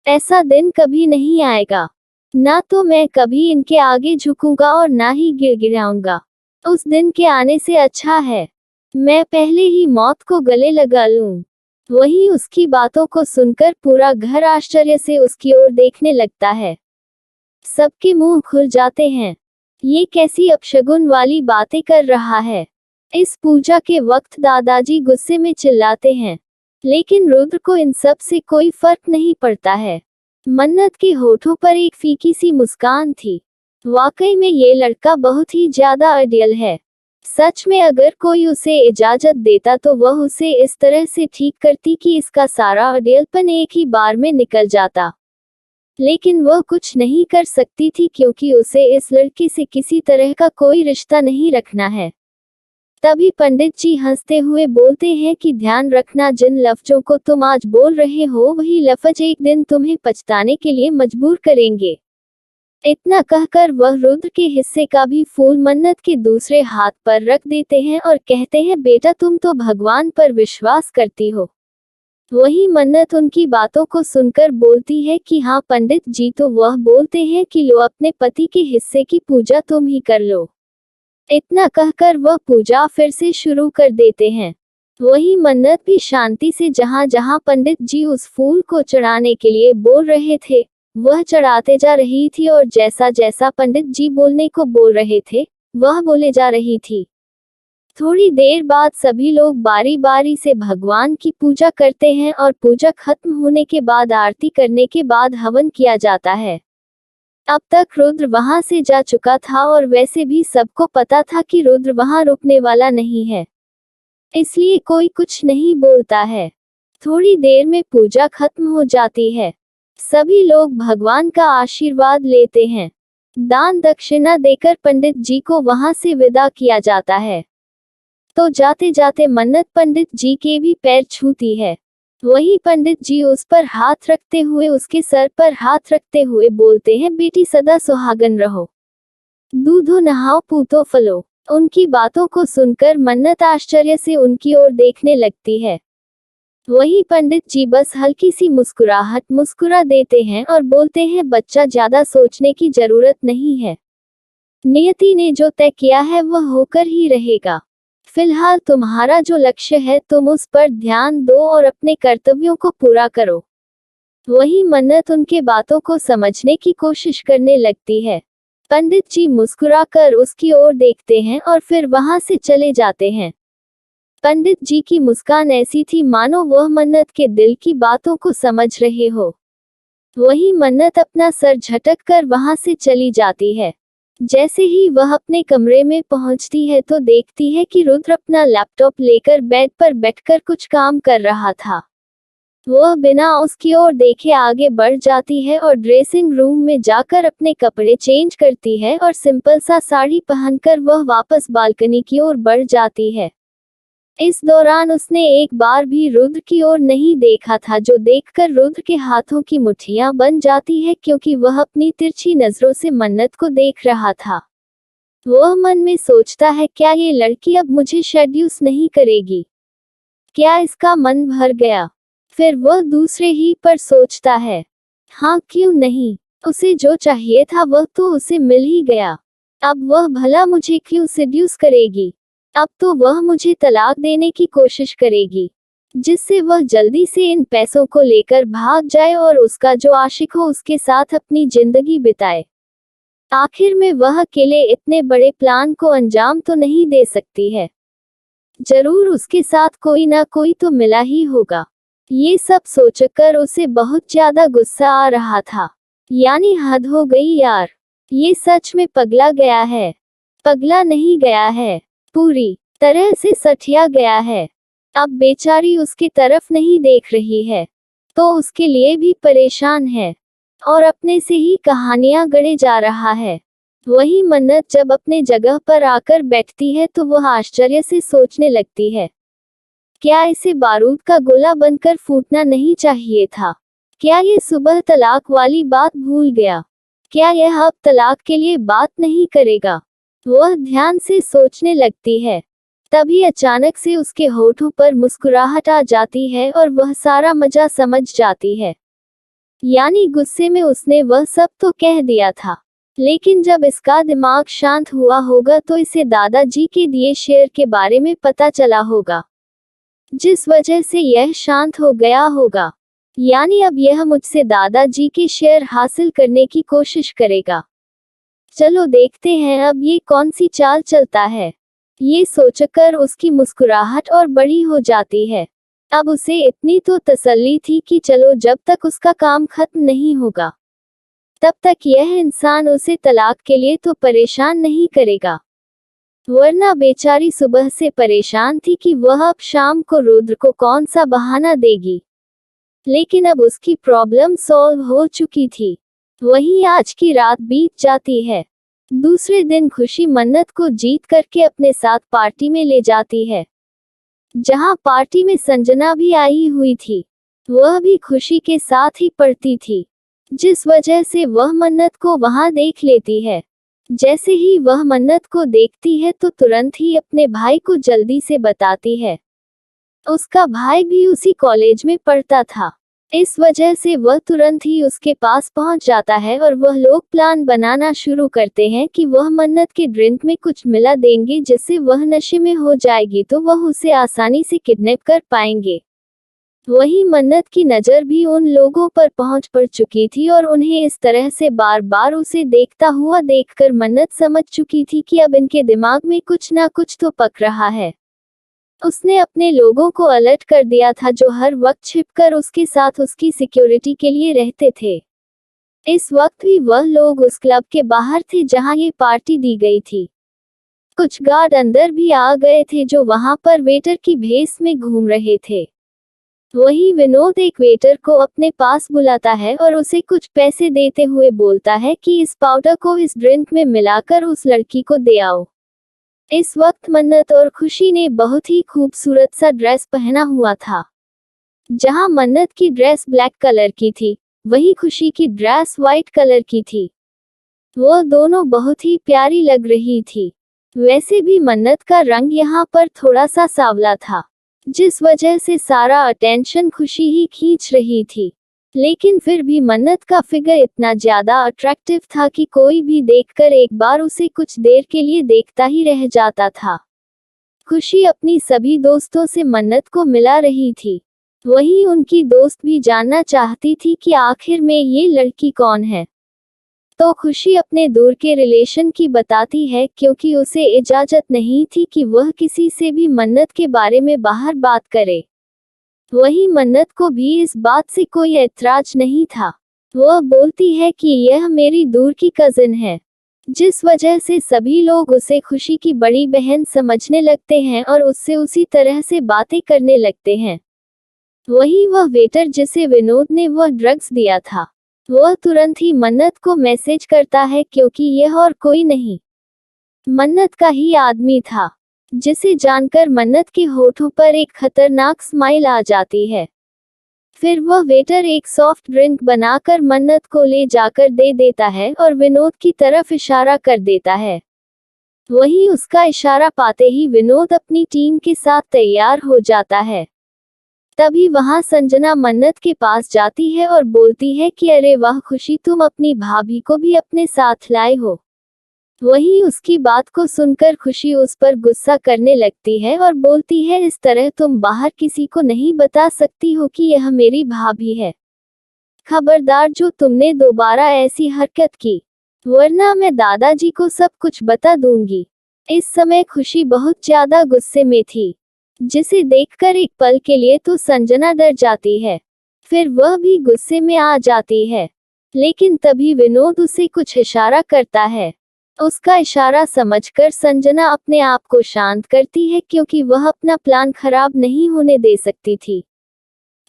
ऐसा दिन कभी नहीं आएगा। ना तो मैं कभी इनके आगे झुकूंगा और ना ही गिड़गिड़ाऊंगा। उस दिन के आने से अच्छा है मैं पहले ही मौत को गले लगा लूं। वही उसकी बातों को सुनकर पूरा घर आश्चर्य से उसकी ओर देखने लगता है। सबके मुंह खुल जाते हैं। ये कैसी अपशगुन वाली बातें कर रहा है? इस पूजा के वक्त दादाजी गुस्से में चिल्लाते हैं, लेकिन रुद्र को इन सब से कोई फर्क नहीं पड़ता है। मन्नत के होठों पर एक फीकी सी मुस्कान थी। वाकई में ये लड़का बहुत ही ज्यादा आइडियल है। सच में अगर कोई उसे इजाजत देता तो वह उसे इस तरह से ठीक करती कि इसका सारा आइडियलपन एक ही बार में निकल जाता। लेकिन वह कुछ नहीं कर सकती थी क्योंकि उसे इस लड़के से किसी तरह का कोई रिश्ता नहीं रखना है। तभी पंडित जी हंसते हुए बोलते हैं कि ध्यान रखना, जिन लफ्जों को तुम आज बोल रहे हो वही लफ्ज एक दिन तुम्हें पछताने के लिए मजबूर करेंगे। इतना कहकर वह रुद्र के हिस्से का भी फूल मन्नत के दूसरे हाथ पर रख देते हैं और कहते हैं, बेटा तुम तो भगवान पर विश्वास करती हो। वही मन्नत उनकी बातों को सुनकर बोलती है कि हाँ पंडित जी, तो वह बोलते हैं कि लो अपने पति के हिस्से की पूजा तुम ही कर लो। इतना कहकर वह पूजा फिर से शुरू कर देते हैं। वही मन्नत भी शांति से जहां जहां पंडित जी उस फूल को चढ़ाने के लिए बोल रहे थे, वह चढ़ाते जा रही थी और जैसा जैसा पंडित जी बोलने को बोल रहे थे, वह बोले जा रही थी। थोड़ी देर बाद सभी लोग बारी बारी से भगवान की पूजा करते हैं और पूजा खत्म होने के बाद आरती करने के बाद हवन किया जाता है। अब तक रुद्र वहां से जा चुका था और वैसे भी सबको पता था कि रुद्र वहां रुकने वाला नहीं है, इसलिए कोई कुछ नहीं बोलता है। थोड़ी देर में पूजा खत्म हो जाती है। सभी लोग भगवान का आशीर्वाद लेते हैं। दान दक्षिणा देकर पंडित जी को वहां से विदा किया जाता है। तो जाते जाते मन्नत पंडित जी के भी पैर छूती है। वही पंडित जी उस पर हाथ रखते हुए, उसके सर पर हाथ रखते हुए बोलते हैं, बेटी सदा सुहागन रहो, दूधो नहाओ पूतो फलो। उनकी बातों को सुनकर मन्नत आश्चर्य से उनकी ओर देखने लगती है। वही पंडित जी बस हल्की सी मुस्कुरा देते हैं और बोलते हैं, बच्चा ज्यादा सोचने की जरूरत नहीं है। नियति ने जो तय किया है वह होकर ही रहेगा। फिलहाल तुम्हारा जो लक्ष्य है तुम उस पर ध्यान दो और अपने कर्तव्यों को पूरा करो। वही मन्नत उनके बातों को समझने की कोशिश करने लगती है। पंडित जी मुस्कुराकर उसकी ओर देखते हैं और फिर वहां से चले जाते हैं। पंडित जी की मुस्कान ऐसी थी मानो वह मन्नत के दिल की बातों को समझ रहे हो। वही मन्नत अपना सर झटक कर वहां से चली जाती है। जैसे ही वह अपने कमरे में पहुंचती है तो देखती है कि रुद्र अपना लैपटॉप लेकर बेड पर बैठकर कुछ काम कर रहा था। वह बिना उसकी ओर देखे आगे बढ़ जाती है और ड्रेसिंग रूम में जाकर अपने कपड़े चेंज करती है और सिंपल सा साड़ी पहनकर वह वापस बालकनी की ओर बढ़ जाती है। इस दौरान उसने एक बार भी रुद्र की ओर नहीं देखा था, जो देखकर रुद्र के हाथों की मुट्ठियां बन जाती है, क्योंकि वह अपनी तिरछी नजरों से मन्नत को देख रहा था। वह मन में सोचता है, क्या ये लड़की अब मुझे सेड्यूस नहीं करेगी? क्या इसका मन भर गया? फिर वह दूसरे ही पर सोचता है, हाँ क्यों नहीं, उसे जो चाहिए था वह तो उसे मिल ही गया। अब वह भला मुझे क्यों सेड्यूस करेगी? अब तो वह मुझे तलाक देने की कोशिश करेगी, जिससे वह जल्दी से इन पैसों को लेकर भाग जाए और उसका जो आशिक हो उसके साथ अपनी जिंदगी बिताए। आखिर में वह अकेले इतने बड़े प्लान को अंजाम तो नहीं दे सकती है। जरूर उसके साथ कोई ना कोई तो मिला ही होगा। ये सब सोचकर उसे बहुत ज्यादा गुस्सा आ रहा था। यानी हद हो गई यार, ये सच में पगला गया है। पगला नहीं गया है, पूरी तरह से सठिया गया है। अब बेचारी उसकी तरफ नहीं देख रही है, तो उसके लिए भी परेशान है और अपने से ही कहानियां गढ़े जा रहा है। वही मन्नत जब अपने जगह पर आकर बैठती है तो वह आश्चर्य से सोचने लगती है, क्या इसे बारूद का गोला बनकर फूटना नहीं चाहिए था? क्या ये सुबह तलाक वाली बात भूल गया? क्या यह अब तलाक के लिए बात नहीं करेगा? वह ध्यान से सोचने लगती है। तभी अचानक से उसके होठों पर मुस्कुराहट आ जाती है और वह सारा मजा समझ जाती है। यानी गुस्से में उसने वह सब तो कह दिया था, लेकिन जब इसका दिमाग शांत हुआ होगा तो इसे दादाजी के दिए शेयर के बारे में पता चला होगा, जिस वजह से यह शांत हो गया होगा। यानी अब यह मुझसे दादाजी के शेयर हासिल करने की कोशिश करेगा। चलो देखते हैं अब ये कौन सी चाल चलता है। ये सोचकर उसकी मुस्कुराहट और बड़ी हो जाती है। अब उसे इतनी तो तसल्ली थी कि चलो जब तक उसका काम खत्म नहीं होगा तब तक यह इंसान उसे तलाक के लिए तो परेशान नहीं करेगा, वरना बेचारी सुबह से परेशान थी कि वह अब शाम को रुद्र को कौन सा बहाना देगी। लेकिन अब उसकी प्रॉब्लम सॉल्व हो चुकी थी। वहीं आज की रात बीत जाती है। दूसरे दिन खुशी मन्नत को जीत करके अपने साथ पार्टी में ले जाती है, जहां पार्टी में संजना भी आई हुई थी। वह भी खुशी के साथ ही पढ़ती थी, जिस वजह से वह मन्नत को वहां देख लेती है। जैसे ही वह मन्नत को देखती है तो तुरंत ही अपने भाई को जल्दी से बताती है। उसका भाई भी उसी कॉलेज में पढ़ता था। इस वजह से वह तुरंत ही उसके पास पहुंच जाता है और वह लोग प्लान बनाना शुरू करते हैं कि वह मन्नत के ड्रिंक में कुछ मिला देंगे जिससे वह नशे में हो जाएगी तो वह उसे आसानी से किडनैप कर पाएंगे। वहीं मन्नत की नज़र भी उन लोगों पर पड़ चुकी थी और उन्हें इस तरह से बार बार उसे देखता हुआ देखकर मन्नत समझ चुकी थी कि अब इनके दिमाग में कुछ ना कुछ तो पक रहा है। उसने अपने लोगों को अलर्ट कर दिया था जो हर वक्त छिपकर उसके साथ उसकी सिक्योरिटी के लिए रहते थे। इस वक्त भी वह लोग उस क्लब के बाहर थे जहां ये पार्टी दी गई थी। कुछ गार्ड अंदर भी आ गए थे जो वहां पर वेटर की भेस में घूम रहे थे। वही विनोद एक वेटर को अपने पास बुलाता है और उसे कुछ पैसे देते हुए बोलता है कि इस पाउडर को इस ड्रिंक में मिलाकर उस लड़की को दे आओ। इस वक्त मन्नत और खुशी ने बहुत ही खूबसूरत सा ड्रेस पहना हुआ था। जहां मन्नत की ड्रेस ब्लैक कलर की थी, वहीं खुशी की ड्रेस व्हाइट कलर की थी। वो दोनों बहुत ही प्यारी लग रही थी। वैसे भी मन्नत का रंग यहाँ पर थोड़ा सा सांवला था, जिस वजह से सारा अटेंशन खुशी ही खींच रही थी। लेकिन फिर भी मन्नत का फिगर इतना ज्यादा अट्रैक्टिव था कि कोई भी देखकर एक बार उसे कुछ देर के लिए देखता ही रह जाता था। खुशी अपनी सभी दोस्तों से मन्नत को मिला रही थी। वहीं उनकी दोस्त भी जानना चाहती थी कि आखिर में ये लड़की कौन है। तो खुशी अपने दूर के रिलेशन की बताती है क्योंकि उसे इजाजत नहीं थी कि वह किसी से भी मन्नत के बारे में बाहर बात करे। वहीं मन्नत को भी इस बात से कोई ऐतराज नहीं था। वह बोलती है कि यह मेरी दूर की कजिन है, जिस वजह से सभी लोग उसे खुशी की बड़ी बहन समझने लगते हैं और उससे उसी तरह से बातें करने लगते हैं। वहीं वह वेटर जिसे विनोद ने वह ड्रग्स दिया था, वह तुरंत ही मन्नत को मैसेज करता है क्योंकि यह और कोई नहीं, मन्नत का ही आदमी था। जिसे जानकर मन्नत के होठों पर एक खतरनाक स्माइल आ जाती है। फिर वह वेटर एक सॉफ्ट ड्रिंक बनाकर मन्नत को ले जाकर दे देता है और विनोद की तरफ इशारा कर देता है। वहीं उसका इशारा पाते ही विनोद अपनी टीम के साथ तैयार हो जाता है। तभी वहां संजना मन्नत के पास जाती है और बोलती है कि अरे वाह खुशी, तुम अपनी भाभी को भी अपने साथ लाए हो। वहीं उसकी बात को सुनकर खुशी उस पर गुस्सा करने लगती है और बोलती है इस तरह तुम बाहर किसी को नहीं बता सकती हो कि यह मेरी भाभी है। खबरदार जो तुमने दोबारा ऐसी हरकत की, वरना मैं दादाजी को सब कुछ बता दूंगी। इस समय खुशी बहुत ज्यादा गुस्से में थी, जिसे देखकर एक पल के लिए तो संजना डर जाती है, फिर वह भी गुस्से में आ जाती है। लेकिन तभी विनोद उसे कुछ इशारा करता है। उसका इशारा समझकर संजना अपने आप को शांत करती है क्योंकि वह अपना प्लान खराब नहीं होने दे सकती थी।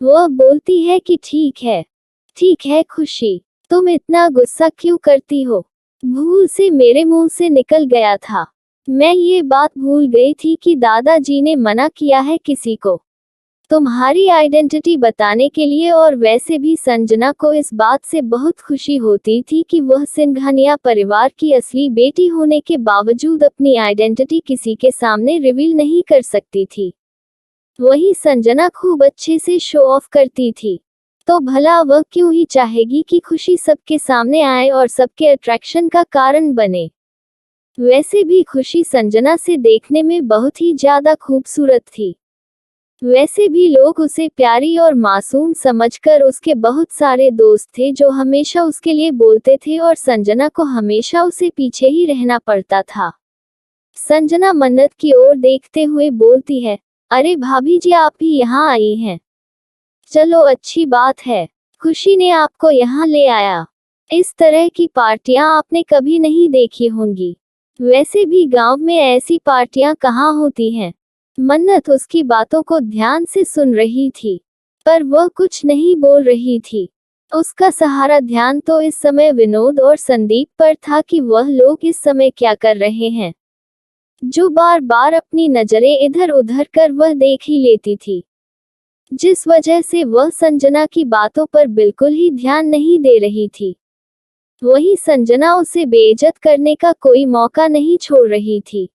वह बोलती है कि ठीक है खुशी, तुम इतना गुस्सा क्यों करती हो? भूल से मेरे मुंह से निकल गया था। मैं ये बात भूल गई थी कि दादाजी ने मना किया है किसी को तुम्हारी आइडेंटिटी बताने के लिए। और वैसे भी संजना को इस बात से बहुत खुशी होती थी कि वह सिंघानिया परिवार की असली बेटी होने के बावजूद अपनी आइडेंटिटी किसी के सामने रिवील नहीं कर सकती थी। वही संजना खूब अच्छे से शो ऑफ करती थी, तो भला वह क्यों ही चाहेगी कि खुशी सबके सामने आए और सबके अट्रैक्शन का कारण बने। वैसे भी खुशी संजना से देखने में बहुत ही ज्यादा खूबसूरत थी। वैसे भी लोग उसे प्यारी और मासूम समझकर उसके बहुत सारे दोस्त थे जो हमेशा उसके लिए बोलते थे और संजना को हमेशा उसे पीछे ही रहना पड़ता था। संजना मन्नत की ओर देखते हुए बोलती है, अरे भाभी जी, आप भी यहाँ आई हैं। चलो अच्छी बात है, खुशी ने आपको यहाँ ले आया। इस तरह की पार्टियां आपने कभी नहीं देखी होंगी। वैसे भी गांव में ऐसी पार्टियां कहाँ होती हैं। मन्नत उसकी बातों को ध्यान से सुन रही थी, पर वह कुछ नहीं बोल रही थी। उसका सहारा ध्यान तो इस समय विनोद और संदीप पर था कि वह लोग इस समय क्या कर रहे हैं, जो बार बार अपनी नजरें इधर उधर कर वह देख ही लेती थी, जिस वजह से वह संजना की बातों पर बिल्कुल ही ध्यान नहीं दे रही थी। वही संजना उसे बेइज्जत करने का कोई मौका नहीं छोड़ रही थी।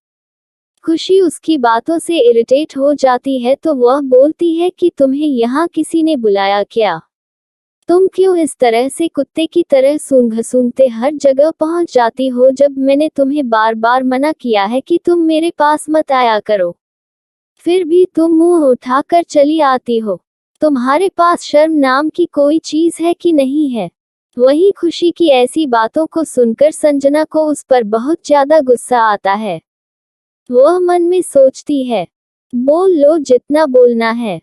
खुशी उसकी बातों से इरिटेट हो जाती है तो वह बोलती है कि तुम्हें यहाँ किसी ने बुलाया क्या? तुम क्यों इस तरह से कुत्ते की तरह सूंघते हर जगह पहुंच जाती हो जब मैंने तुम्हें बार बार मना किया है कि तुम मेरे पास मत आया करो, फिर भी तुम मुंह उठाकर चली आती हो। तुम्हारे पास शर्म नाम की कोई चीज है कि नहीं है? वही खुशी की ऐसी बातों को सुनकर संजना को उस पर बहुत ज्यादा गुस्सा आता है। वह मन में सोचती है, बोल लो जितना बोलना है।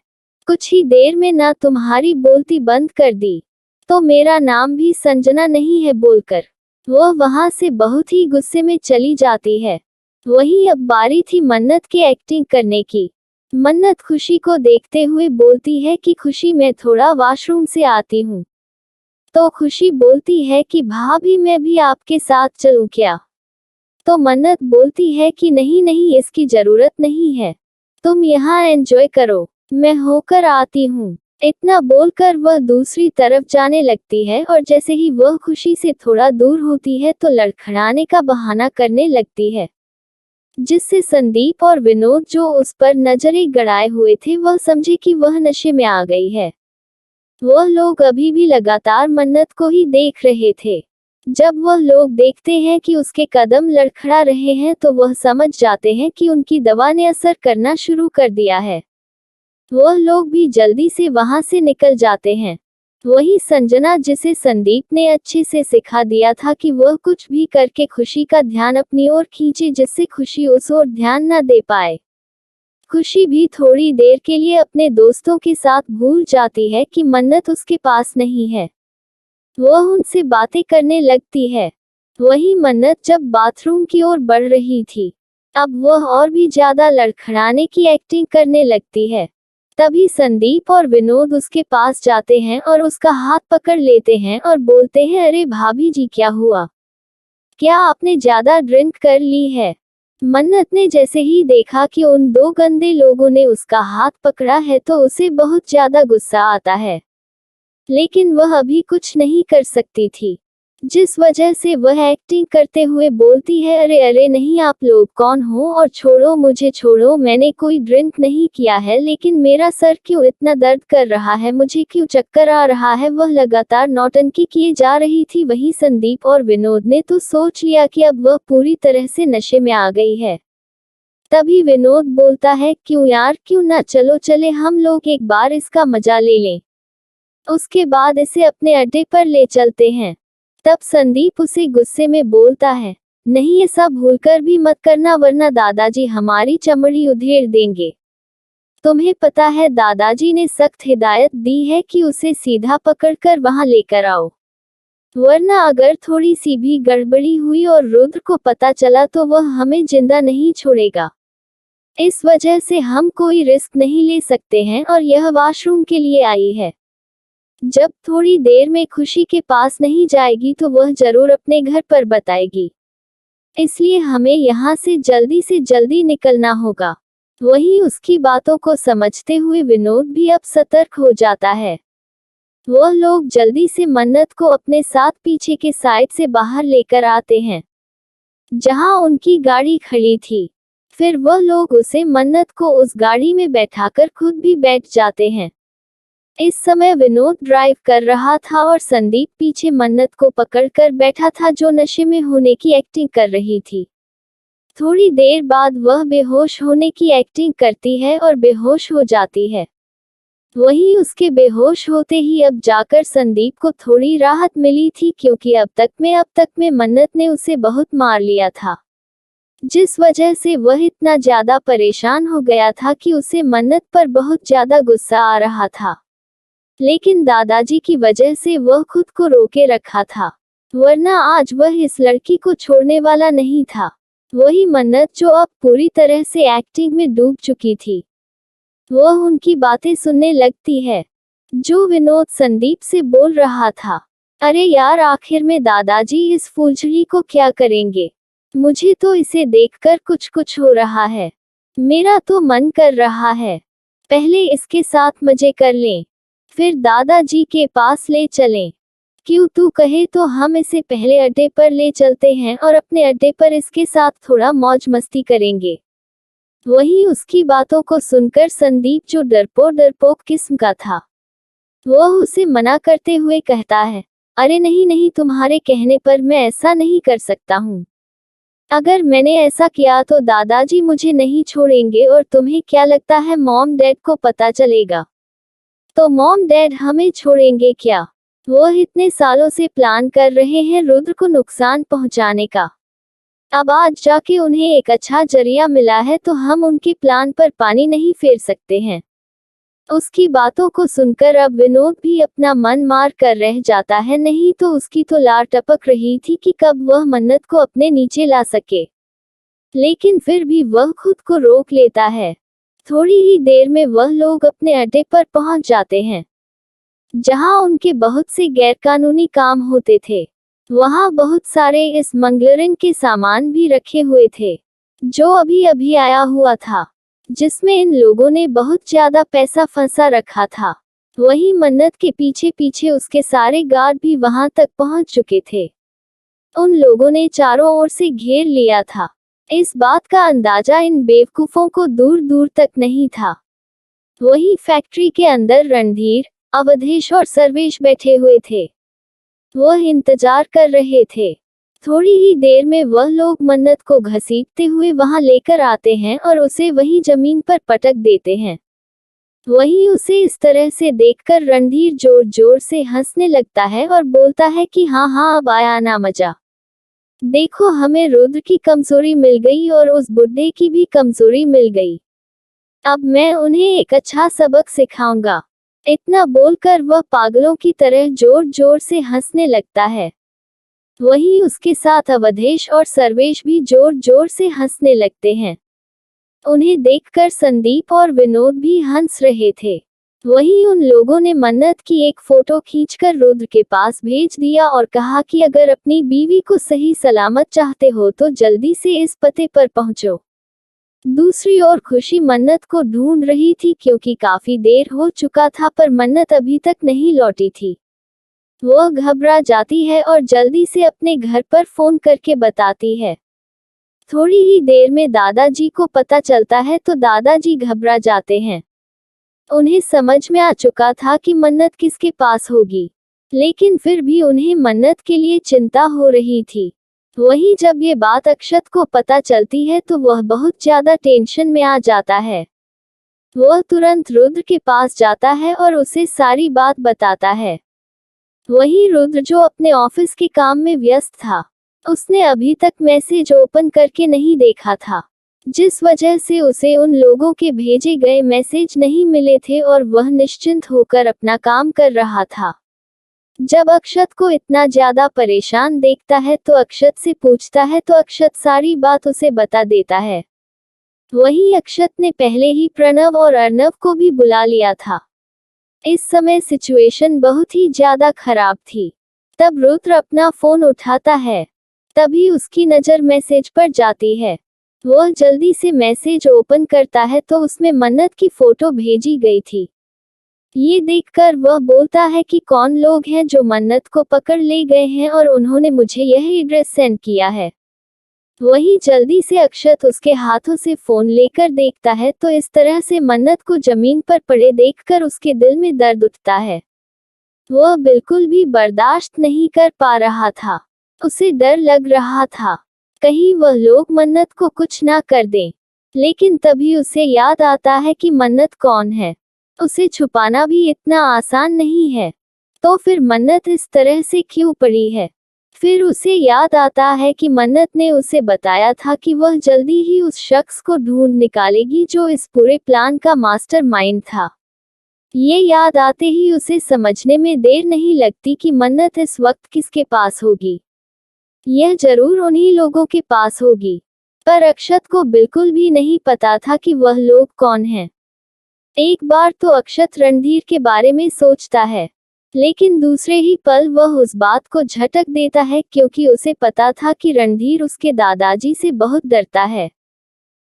कुछ ही देर में ना तुम्हारी बोलती बंद कर दी तो मेरा नाम भी संजना नहीं है बोलकर वह वहां से बहुत ही गुस्से में चली जाती है। वही अब बारी थी मन्नत के एक्टिंग करने की। मन्नत खुशी को देखते हुए बोलती है कि खुशी मैं थोड़ा वॉशरूम से आती हूँ। तो खुशी बोलती है कि भाभी मैं भी आपके साथ चलूं क्या? तो मन्नत बोलती है कि नहीं नहीं इसकी जरूरत नहीं है, तुम यहाँ एंजॉय करो, मैं होकर आती हूँ। इतना बोलकर वह दूसरी तरफ जाने लगती है और जैसे ही वह खुशी से थोड़ा दूर होती है तो लड़खड़ाने का बहाना करने लगती है, जिससे संदीप और विनोद जो उस पर नजरें गड़ाए हुए थे वह समझे कि वह नशे में आ गई है। वह लोग अभी भी लगातार मन्नत को ही देख रहे थे। जब वह लोग देखते हैं कि उसके कदम लड़खड़ा रहे हैं तो वह समझ जाते हैं कि उनकी दवा ने असर करना शुरू कर दिया है। वह लोग भी जल्दी से वहां से निकल जाते हैं। वही संजना जिसे संदीप ने अच्छे से सिखा दिया था कि वह कुछ भी करके खुशी का ध्यान अपनी ओर खींचे जिससे खुशी उस ओर ध्यान न दे पाए। खुशी भी थोड़ी देर के लिए अपने दोस्तों के साथ भूल जाती है कि मन्नत उसके पास नहीं है। वह उनसे बातें करने लगती है। वही मन्नत जब बाथरूम की ओर बढ़ रही थी, अब वह और भी ज्यादा लड़खड़ाने की एक्टिंग करने लगती है। तभी संदीप और विनोद उसके पास जाते हैं और उसका हाथ पकड़ लेते हैं और बोलते हैं, अरे भाभी जी क्या हुआ? क्या आपने ज्यादा ड्रिंक कर ली है? मन्नत ने जैसे ही देखा कि उन दो गंदे लोगों ने उसका हाथ पकड़ा है तो उसे बहुत ज्यादा गुस्सा आता है, लेकिन वह अभी कुछ नहीं कर सकती थी, जिस वजह से वह एक्टिंग करते हुए बोलती है, अरे अरे नहीं आप लोग कौन हो और छोड़ो मुझे छोड़ो, मैंने कोई ड्रिंक नहीं किया है, लेकिन मेरा सर क्यों इतना दर्द कर रहा है, मुझे क्यों चक्कर आ रहा है। वह लगातार नौटंकी किए जा रही थी। वही संदीप और विनोद ने तो सोच लिया कि अब वह पूरी तरह से नशे में आ गई है। तभी विनोद बोलता है, क्यों यार क्यों ना चलो चले हम लोग एक बार इसका मजा ले लें, उसके बाद इसे अपने अड्डे पर ले चलते हैं। तब संदीप उसे गुस्से में बोलता है, नहीं ऐसा भूलकर भी मत करना वरना दादाजी हमारी चमड़ी उधेड़ देंगे। तुम्हें पता है दादाजी ने सख्त हिदायत दी है कि उसे सीधा पकड़कर वहां लेकर आओ, वरना अगर थोड़ी सी भी गड़बड़ी हुई और रुद्र को पता चला तो वह हमें जिंदा नहीं छोड़ेगा। इस वजह से हम कोई रिस्क नहीं ले सकते हैं और यह वॉशरूम के लिए आई है। जब थोड़ी देर में खुशी के पास नहीं जाएगी तो वह जरूर अपने घर पर बताएगी, इसलिए हमें यहाँ से जल्दी निकलना होगा। वही उसकी बातों को समझते हुए विनोद भी अब सतर्क हो जाता है। वह लोग जल्दी से मन्नत को अपने साथ पीछे के साइड से बाहर लेकर आते हैं, जहां उनकी गाड़ी खड़ी थी। फिर वह लोग उसे मन्नत को उस गाड़ी में बैठाकर खुद भी बैठ जाते हैं। इस समय विनोद ड्राइव कर रहा था और संदीप पीछे मन्नत को पकड़कर बैठा था जो नशे में होने की एक्टिंग कर रही थी। थोड़ी देर बाद वह बेहोश होने की एक्टिंग करती है और बेहोश हो जाती है। वही उसके बेहोश होते ही अब जाकर संदीप को थोड़ी राहत मिली थी, क्योंकि अब तक में मन्नत ने उसे बहुत मार लिया था, जिस वजह से वह इतना ज्यादा परेशान हो गया था कि उसे मन्नत पर बहुत ज्यादा गुस्सा आ रहा था। लेकिन दादाजी की वजह से वह खुद को रोके रखा था, वरना आज वह इस लड़की को छोड़ने वाला नहीं था। वही मन्नत जो अब पूरी तरह से एक्टिंग में डूब चुकी थी, वह उनकी बातें सुनने लगती है, जो विनोद संदीप से बोल रहा था, अरे यार आखिर में दादाजी इस फूलझड़ी को क्या करेंगे? मुझे तो इसे देखकर कुछ हो रहा है, मेरा तो मन कर रहा है पहले इसके साथ मजे कर लें, फिर दादाजी के पास ले चलें। क्यों तू कहे तो हम इसे पहले अड्डे पर ले चलते हैं और अपने अड्डे पर इसके साथ थोड़ा मौज मस्ती करेंगे। वही उसकी बातों को सुनकर संदीप जो डरपोक किस्म का था, वह उसे मना करते हुए कहता है, अरे नहीं नहीं, तुम्हारे कहने पर मैं ऐसा नहीं कर सकता हूँ। अगर मैंने ऐसा किया तो दादाजी मुझे नहीं छोड़ेंगे और तुम्हें क्या लगता है मॉम डैड को पता चलेगा तो मॉम डैड हमें छोड़ेंगे क्या? वह इतने सालों से प्लान कर रहे हैं रुद्र को नुकसान पहुंचाने का। अब आज जाके उन्हें एक अच्छा जरिया मिला है तो हम उनके प्लान पर पानी नहीं फेर सकते हैं। उसकी बातों को सुनकर अब विनोद भी अपना मन मार कर रह जाता है, नहीं तो उसकी तो लार टपक रही थी कि कब वह मन्नत को अपने नीचे ला सके। लेकिन फिर भी वह खुद को रोक लेता है। थोड़ी ही देर में वह लोग अपने अड्डे पर पहुंच जाते हैं, जहां उनके बहुत से गैरकानूनी काम होते थे। वहां बहुत सारे स्मगलरिंग के सामान भी रखे हुए थे, जो अभी अभी आया हुआ था, जिसमें इन लोगों ने बहुत ज्यादा पैसा फंसा रखा था। वहीं मन्नत के पीछे पीछे उसके सारे गार्ड भी वहां तक पहुंच चुके थे। उन लोगों ने चारों ओर से घेर लिया था। इस बात का अंदाजा इन बेवकूफों को दूर दूर तक नहीं था। वही फैक्ट्री के अंदर रणधीर, अवधेश और सर्वेश बैठे हुए थे। वह इंतजार कर रहे थे। थोड़ी ही देर में वह लोग मन्नत को घसीटते हुए वहां लेकर आते हैं और उसे वही जमीन पर पटक देते हैं। वहीं उसे इस तरह से देखकर रणधीर जोर जोर से हंसने लगता है और बोलता है कि हाँ हाँ, अब आया ना मजा। देखो, हमें रुद्र की कमजोरी मिल गई और उस बुड्ढे की भी कमजोरी मिल गई। अब मैं उन्हें एक अच्छा सबक सिखाऊंगा। इतना बोलकर वह पागलों की तरह जोर जोर से हंसने लगता है। वहीं उसके साथ अवधेश और सर्वेश भी जोर जोर से हंसने लगते हैं। उन्हें देखकर संदीप और विनोद भी हंस रहे थे। वहीं उन लोगों ने मन्नत की एक फोटो खींचकर रुद्र के पास भेज दिया और कहा कि अगर अपनी बीवी को सही सलामत चाहते हो तो जल्दी से इस पते पर पहुंचो। दूसरी ओर खुशी मन्नत को ढूंढ रही थी, क्योंकि काफी देर हो चुका था पर मन्नत अभी तक नहीं लौटी थी। वह घबरा जाती है और जल्दी से अपने घर पर फोन करके बताती है। थोड़ी ही देर में दादाजी को पता चलता है तो दादाजी घबरा जाते हैं। उन्हें समझ में आ चुका था कि मन्नत किसके पास होगी, लेकिन फिर भी उन्हें मन्नत के लिए चिंता हो रही थी। वहीं जब ये बात अक्षत को पता चलती है तो वह बहुत ज्यादा टेंशन में आ जाता है। वह तुरंत रुद्र के पास जाता है और उसे सारी बात बताता है। वहीं रुद्र, जो अपने ऑफिस के काम में व्यस्त था, उसने अभी तक मैसेज ओपन करके नहीं देखा था, जिस वजह से उसे उन लोगों के भेजे गए मैसेज नहीं मिले थे और वह निश्चिंत होकर अपना काम कर रहा था। जब अक्षत को इतना ज्यादा परेशान देखता है तो अक्षत से पूछता है तो अक्षत सारी बात उसे बता देता है। वहीं अक्षत ने पहले ही प्रणव और अर्नव को भी बुला लिया था। इस समय सिचुएशन बहुत ही ज्यादा खराब थी। तब रुद्र अपना फोन उठाता है, तभी उसकी नजर मैसेज पर जाती है। वह जल्दी से मैसेज ओपन करता है तो उसमें मन्नत की फोटो भेजी गई थी। ये देखकर वह बोलता है कि कौन लोग हैं जो मन्नत को पकड़ ले गए हैं और उन्होंने मुझे यह एड्रेस सेंड किया है। वही जल्दी से अक्षत उसके हाथों से फोन लेकर देखता है तो इस तरह से मन्नत को जमीन पर पड़े देखकर उसके दिल में दर्द उठता है। वह बिल्कुल भी बर्दाश्त नहीं कर पा रहा था। उसे डर लग रहा था, कहीं वह लोग मन्नत को कुछ ना कर दें। लेकिन तभी उसे याद आता है कि मन्नत कौन है। उसे छुपाना भी इतना आसान नहीं है, तो फिर मन्नत इस तरह से क्यों पड़ी है? फिर उसे याद आता है कि मन्नत ने उसे बताया था कि वह जल्दी ही उस शख्स को ढूंढ निकालेगी जो इस पूरे प्लान का मास्टरमाइंड था। ये याद आते ही उसे समझने में देर नहीं लगती कि मन्नत इस वक्त किसके पास होगी। यह जरूर उन्हीं लोगों के पास होगी, पर अक्षत को बिल्कुल भी नहीं पता था कि वह लोग कौन हैं। एक बार तो अक्षत रणधीर के बारे में सोचता है, लेकिन दूसरे ही पल वह उस बात को झटक देता है, क्योंकि उसे पता था कि रणधीर उसके दादाजी से बहुत डरता है।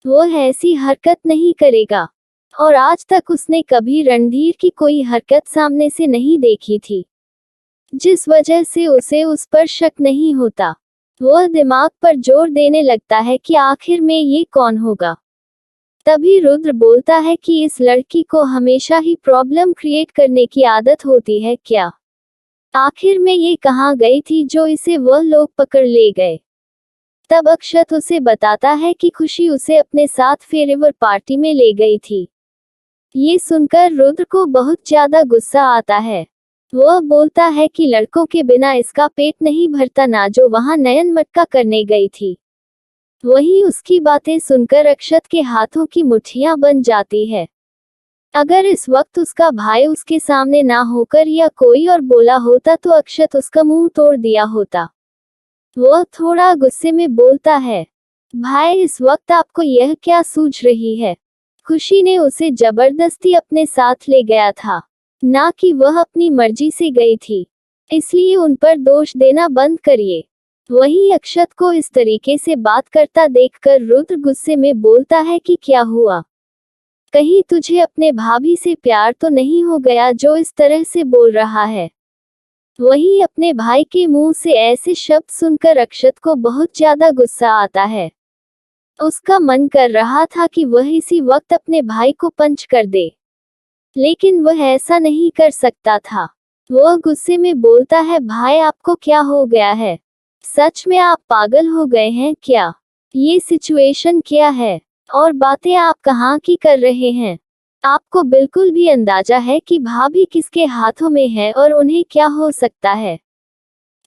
वह ऐसी हरकत नहीं करेगा, और आज तक उसने कभी रणधीर की कोई हरकत सामने से नहीं देखी थी, जिस वजह से उसे उस पर शक नहीं होता। वह दिमाग पर जोर देने लगता है कि आखिर में ये कौन होगा। तभी रुद्र बोलता है कि इस लड़की को हमेशा ही प्रॉब्लम क्रिएट करने की आदत होती है क्या? आखिर में ये कहाँ गई थी जो इसे वह लोग पकड़ ले गए? तब अक्षत उसे बताता है कि खुशी उसे अपने साथ फेयरवेल पार्टी में ले गई थी। ये सुनकर रुद्र को बहुत ज्यादा गुस्सा आता है। वह बोलता है कि लड़कों के बिना इसका पेट नहीं भरता ना जो वहां नयन मटका करने गई थी। वहीं उसकी बातें सुनकर अक्षत के हाथों की मुट्ठियां बन जाती है। अगर इस वक्त उसका भाई उसके सामने ना होकर या कोई और बोला होता तो अक्षत उसका मुंह तोड़ दिया होता। वह थोड़ा गुस्से में बोलता है, भाई इस वक्त आपको यह क्या सूझ रही है? खुशी ने उसे जबरदस्ती अपने साथ ले गया था, ना कि वह अपनी मर्जी से गई थी। इसलिए उन पर दोष देना बंद करिए। वहीं अक्षत को इस तरीके से बात करता देखकर रुद्र गुस्से में बोलता है कि क्या हुआ? कहीं तुझे अपने भाभी से प्यार तो नहीं हो गया जो इस तरह से बोल रहा है? वहीं अपने भाई के मुंह से ऐसे शब्द सुनकर अक्षत को बहुत ज्यादा गुस्सा आता है। उसका मन कर रहा था कि वह इसी वक्त अपने भाई को पंच कर दे, लेकिन वह ऐसा नहीं कर सकता था। वह गुस्से में बोलता है, भाई आपको क्या हो गया है? सच में आप पागल हो गए हैं क्या? ये सिचुएशन क्या है और बातें आप कहाँ की कर रहे हैं? आपको बिल्कुल भी अंदाजा है कि भाभी किसके हाथों में है और उन्हें क्या हो सकता है?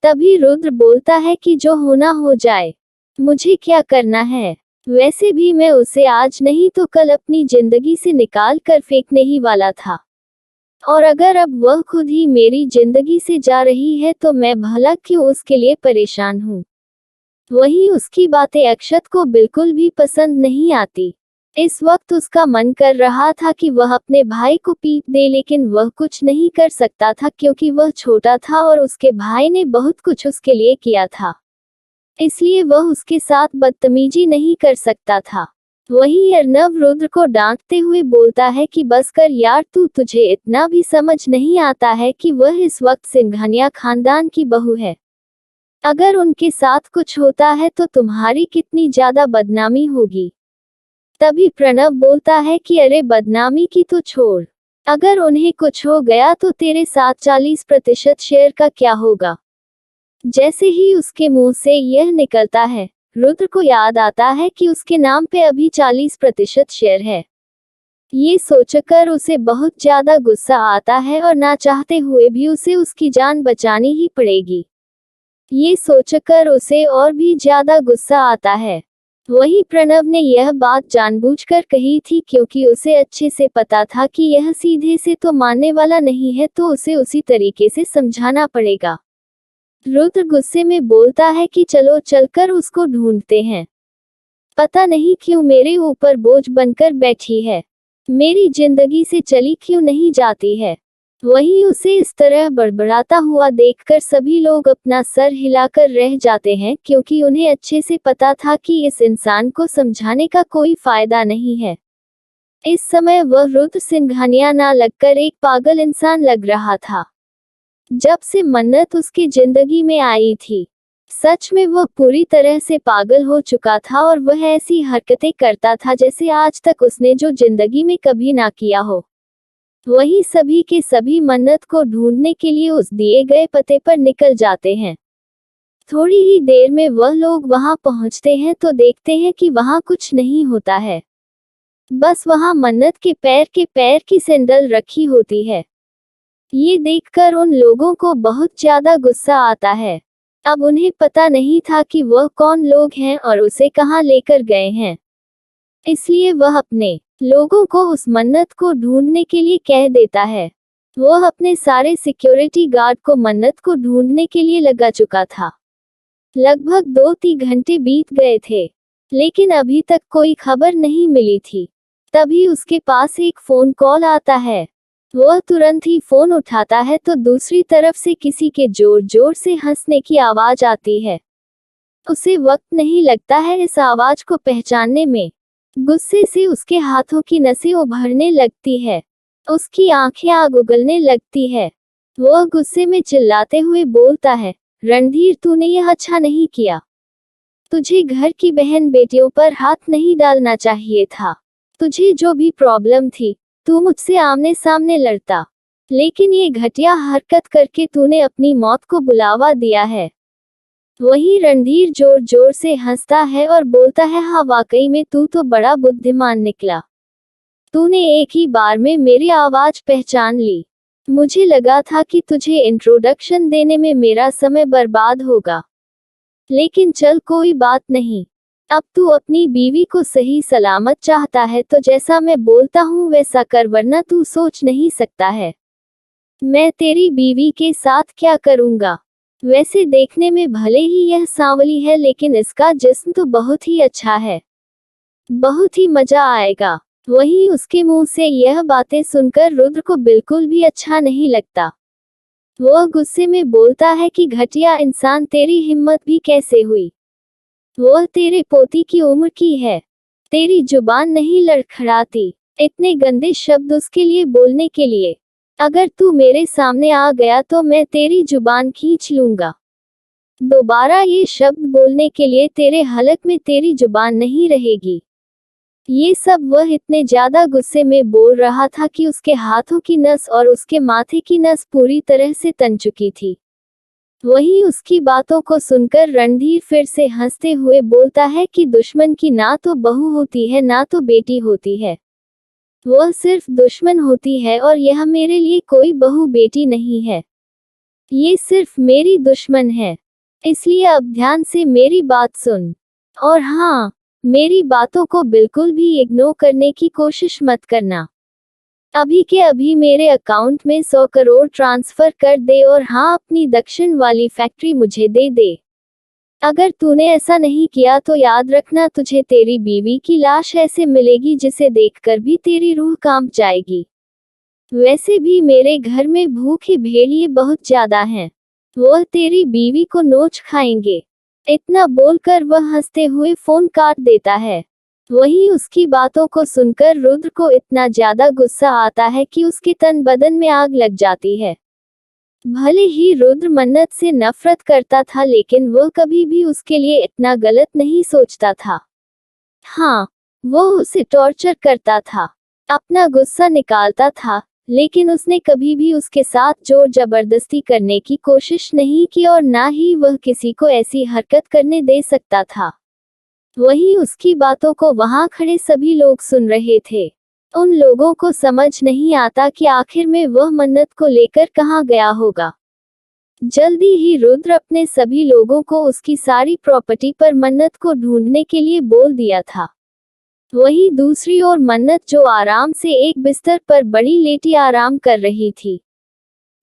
तभी रुद्र बोलता है कि जो होना हो जाए, मुझे क्या करना है? वैसे भी मैं उसे आज नहीं तो कल अपनी जिंदगी से निकाल कर फेंकने ही वाला था, और अगर अब वह खुद ही मेरी जिंदगी से जा रही है तो मैं भला क्यों उसके लिए परेशान हूँ। वहीं उसकी बातें अक्षत को बिल्कुल भी पसंद नहीं आती। इस वक्त उसका मन कर रहा था कि वह अपने भाई को पीट दे, लेकिन वह कुछ नहीं कर सकता था क्योंकि वह छोटा था और उसके भाई ने बहुत कुछ उसके लिए किया था, इसलिए वह उसके साथ बदतमीजी नहीं कर सकता था। वहीं अर्नव रुद्र को डांटते हुए बोलता है कि बस कर यार, तुझे इतना भी समझ नहीं आता है कि वह इस वक्त सिंघानिया खानदान की बहू है। अगर उनके साथ कुछ होता है तो तुम्हारी कितनी ज्यादा बदनामी होगी। तभी प्रणव बोलता है कि अरे बदनामी की तो छोड़, अगर उन्हें कुछ हो गया तो तेरे साथ 40% शेयर का क्या होगा? जैसे ही उसके मुंह से यह निकलता है, रुद्र को याद आता है कि उसके नाम पे अभी 40% शेयर है। ये सोचकर उसे बहुत ज्यादा गुस्सा आता है और ना चाहते हुए भी उसे उसकी जान बचानी ही पड़ेगी। ये सोचकर उसे और भी ज्यादा गुस्सा आता है। वही प्रणव ने यह बात जानबूझकर कही थी क्योंकि उसे अच्छे से पता था कि यह सीधे से तो मानने वाला नहीं है, तो उसे उसी तरीके से समझाना पड़ेगा। रुद्र गुस्से में बोलता है कि चलो चलकर उसको ढूंढते हैं। पता नहीं क्यों मेरे ऊपर बोझ बनकर बैठी है, मेरी जिंदगी से चली क्यों नहीं जाती है। वहीं उसे इस तरह बड़बड़ाता हुआ देखकर सभी लोग अपना सर हिलाकर रह जाते हैं, क्योंकि उन्हें अच्छे से पता था कि इस इंसान को समझाने का कोई फायदा नहीं है। इस समय वह रुद्र सिंघानिया ना लगकर एक पागल इंसान लग रहा था। जब से मन्नत उसकी जिंदगी में आई थी, सच में वह पूरी तरह से पागल हो चुका था और वह ऐसी हरकतें करता था जैसे आज तक उसने जो जिंदगी में कभी ना किया हो। वही सभी के सभी मन्नत को ढूंढने के लिए उस दिए गए पते पर निकल जाते हैं। थोड़ी ही देर में वह लोग वहां पहुंचते हैं तो देखते हैं कि वहां कुछ नहीं होता है, बस वहां मन्नत के पैर की सैंडल रखी होती है। ये देखकर उन लोगों को बहुत ज्यादा गुस्सा आता है। अब उन्हें पता नहीं था कि वह कौन लोग हैं और उसे कहां लेकर गए हैं, इसलिए वह अपने लोगों को उस मन्नत को ढूंढने के लिए कह देता है। वह अपने सारे सिक्योरिटी गार्ड को मन्नत को ढूंढने के लिए लगा चुका था। लगभग 2-3 घंटे बीत गए थे, लेकिन अभी तक कोई खबर नहीं मिली थी। तभी उसके पास एक फोन कॉल आता है। वह तुरंत ही फोन उठाता है तो दूसरी तरफ से किसी के जोर जोर से हंसने की आवाज आती है। उसे वक्त नहीं लगता है इस आवाज को पहचानने में। गुस्से से उसके हाथों की नसें उभरने लगती है, उसकी आंखें आग उगलने लगती है। वह गुस्से में चिल्लाते हुए बोलता है, रणधीर तूने यह अच्छा नहीं किया। तुझे घर की बहन बेटियों पर हाथ नहीं डालना चाहिए था। तुझे जो भी प्रॉब्लम थी, तू मुझसे आमने सामने लड़ता, लेकिन ये घटिया हरकत करके तूने अपनी मौत को बुलावा दिया है। वही रणधीर जोर जोर से हंसता है और बोलता है, हाँ वाकई में तू तो बड़ा बुद्धिमान निकला। तूने एक ही बार में मेरी आवाज पहचान ली। मुझे लगा था कि तुझे इंट्रोडक्शन देने में मेरा समय बर्बाद होगा, लेकिन चल कोई बात नहीं। अब तू अपनी बीवी को सही सलामत चाहता है तो जैसा मैं बोलता हूँ वैसा कर, वरना तू सोच नहीं सकता है मैं तेरी बीवी के साथ क्या करूँगा। वैसे देखने में भले ही यह सांवली है, लेकिन इसका जिस्म तो बहुत ही अच्छा है, बहुत ही मजा आएगा। वहीं उसके मुंह से यह बातें सुनकर रुद्र को बिल्कुल भी अच्छा नहीं लगता। वह गुस्से में बोलता है कि घटिया इंसान, तेरी हिम्मत भी कैसे हुई। वह तेरे पोती की उम्र की है, तेरी जुबान नहीं लड़खड़ाती इतने गंदे शब्द उसके लिए बोलने के लिए। अगर तू मेरे सामने आ गया तो मैं तेरी जुबान खींच लूंगा। दोबारा ये शब्द बोलने के लिए तेरे हलक में तेरी जुबान नहीं रहेगी। ये सब वह इतने ज्यादा गुस्से में बोल रहा था कि उसके हाथों की नस और उसके माथे की नस पूरी तरह से तन चुकी थी। वहीं उसकी बातों को सुनकर रणधीर फिर से हंसते हुए बोलता है कि दुश्मन की ना तो बहू होती है ना तो बेटी होती है, वह सिर्फ दुश्मन होती है, और यह मेरे लिए कोई बहू बेटी नहीं है, ये सिर्फ मेरी दुश्मन है। इसलिए अब ध्यान से मेरी बात सुन, और हाँ, मेरी बातों को बिल्कुल भी इग्नोर करने की कोशिश मत करना। अभी के अभी मेरे अकाउंट में 100 करोड़ ट्रांसफर कर दे, और हाँ, अपनी दक्षिण वाली फैक्ट्री मुझे दे दे। अगर तूने ऐसा नहीं किया तो याद रखना, तुझे तेरी बीवी की लाश ऐसे मिलेगी जिसे देखकर भी तेरी रूह कांप जाएगी। वैसे भी मेरे घर में भूखे भेड़िए बहुत ज्यादा हैं, वह तेरी बीवी को नोच खाएंगे। इतना बोलकर वह हंसते हुए फोन काट देता है। वहीं उसकी बातों को सुनकर रुद्र को इतना ज्यादा गुस्सा आता है कि उसके तन बदन में आग लग जाती है। भले ही रुद्र मन्नत से नफरत करता था, लेकिन वह कभी भी उसके लिए इतना गलत नहीं सोचता था। हाँ, वह उसे टॉर्चर करता था, अपना गुस्सा निकालता था, लेकिन उसने कभी भी उसके साथ जोर जबरदस्ती करने की कोशिश नहीं की, और ना ही वह किसी को ऐसी हरकत करने दे सकता था। वहीं उसकी बातों को वहां खड़े सभी लोग सुन रहे थे। उन लोगों को समझ नहीं आता कि आखिर में वह मन्नत को लेकर कहां गया होगा। जल्दी ही रुद्र अपने सभी लोगों को उसकी सारी प्रॉपर्टी पर मन्नत को ढूंढने के लिए बोल दिया था। वहीं दूसरी ओर मन्नत, जो आराम से एक बिस्तर पर बड़ी लेटी आराम कर रही थी,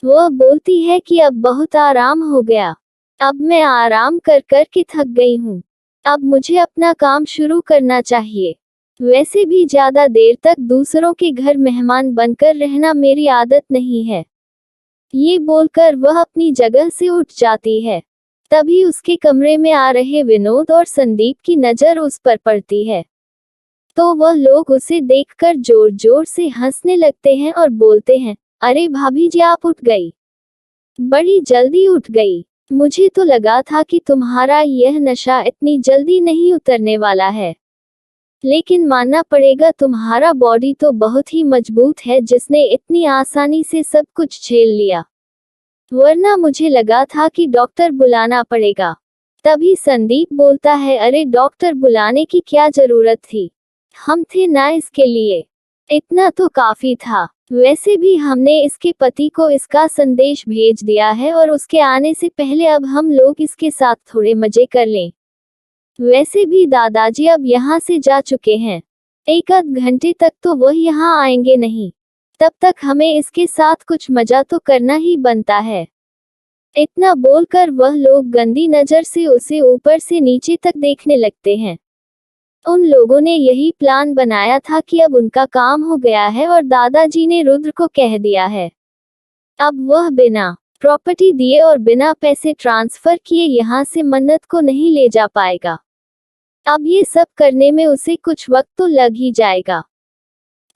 वह बोलती है कि अब बहुत आराम हो गया, अब मैं आराम कर कर के थक गई हूँ, अब मुझे अपना काम शुरू करना चाहिए। वैसे भी ज्यादा देर तक दूसरों के घर मेहमान बनकर रहना मेरी आदत नहीं है। ये बोलकर वह अपनी जगह से उठ जाती है। तभी उसके कमरे में आ रहे विनोद और संदीप की नजर उस पर पड़ती है, तो वह लोग उसे देखकर जोर जोर से हंसने लगते हैं और बोलते हैं, अरे भाभी जी, आप उठ गई, बड़ी जल्दी उठ गई। मुझे तो लगा था कि तुम्हारा यह नशा इतनी जल्दी नहीं उतरने वाला है, लेकिन मानना पड़ेगा तुम्हारा बॉडी तो बहुत ही मजबूत है, जिसने इतनी आसानी से सब कुछ झेल लिया, वरना मुझे लगा था कि डॉक्टर बुलाना पड़ेगा। तभी संदीप बोलता है, अरे डॉक्टर बुलाने की क्या जरूरत थी, हम थे ना इसके लिए, इतना तो काफी था। वैसे भी हमने इसके पति को इसका संदेश भेज दिया है, और उसके आने से पहले अब हम लोग इसके साथ थोड़े मजे कर लें। वैसे भी दादाजी अब यहाँ से जा चुके हैं, एक आध घंटे तक तो वह यहाँ आएंगे नहीं, तब तक हमें इसके साथ कुछ मजा तो करना ही बनता है। इतना बोलकर वह लोग गंदी नजर से उसे ऊपर से नीचे तक देखने लगते हैं। उन लोगों ने यही प्लान बनाया था कि अब उनका काम हो गया है, और दादाजी ने रुद्र को कह दिया है, अब वह बिना प्रॉपर्टी दिए और बिना पैसे ट्रांसफर किए यहाँ से मन्नत को नहीं ले जा पाएगा। अब ये सब करने में उसे कुछ वक्त तो लग ही जाएगा,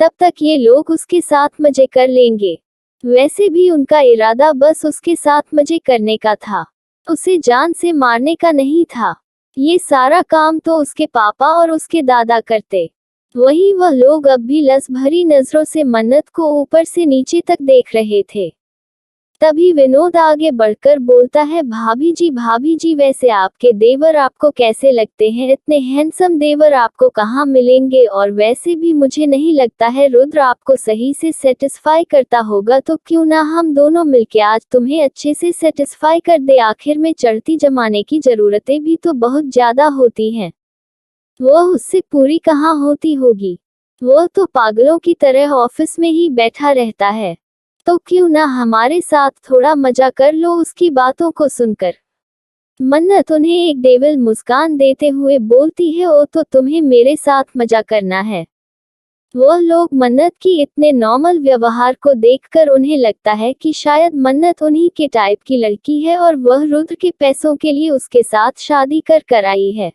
तब तक ये लोग उसके साथ मजे कर लेंगे। वैसे भी उनका इरादा बस उसके साथ मजे करने का था, उसे जान से मारने का नहीं था। ये सारा काम तो उसके पापा और उसके दादा करते, वही वह लोग अब भी लस भरी नजरों से मन्नत को ऊपर से नीचे तक देख रहे थे। तभी विनोद आगे बढ़कर बोलता है, भाभी जी वैसे आपके देवर आपको कैसे लगते हैं? इतने हैंडसम देवर आपको कहाँ मिलेंगे? और वैसे भी मुझे नहीं लगता है रुद्र आपको सही से सेटिस्फाई करता होगा, तो क्यों ना हम दोनों मिलके आज तुम्हें अच्छे से सेटिस्फाई कर दे। आखिर में चढ़ती जमाने की जरूरतें भी तो बहुत ज्यादा होती हैं, वह उससे पूरी कहाँ होती होगी। वह तो पागलों की तरह ऑफिस में ही बैठा रहता है, तो क्यों ना हमारे साथ थोड़ा मजा कर लो उसकी बातों को सुनकर। मन्नत उन्हें एक डेविल मुस्कान देते हुए बोलती है, ओ तो तुम्हें मेरे साथ मजा करना है। वह लोग मन्नत की इतने नॉर्मल व्यवहार को देखकर उन्हें लगता है कि शायद मन्नत उन्हीं के टाइप की लड़की है और वह रुद्र के पैसों के लिए उसके साथ शादी कर आई है।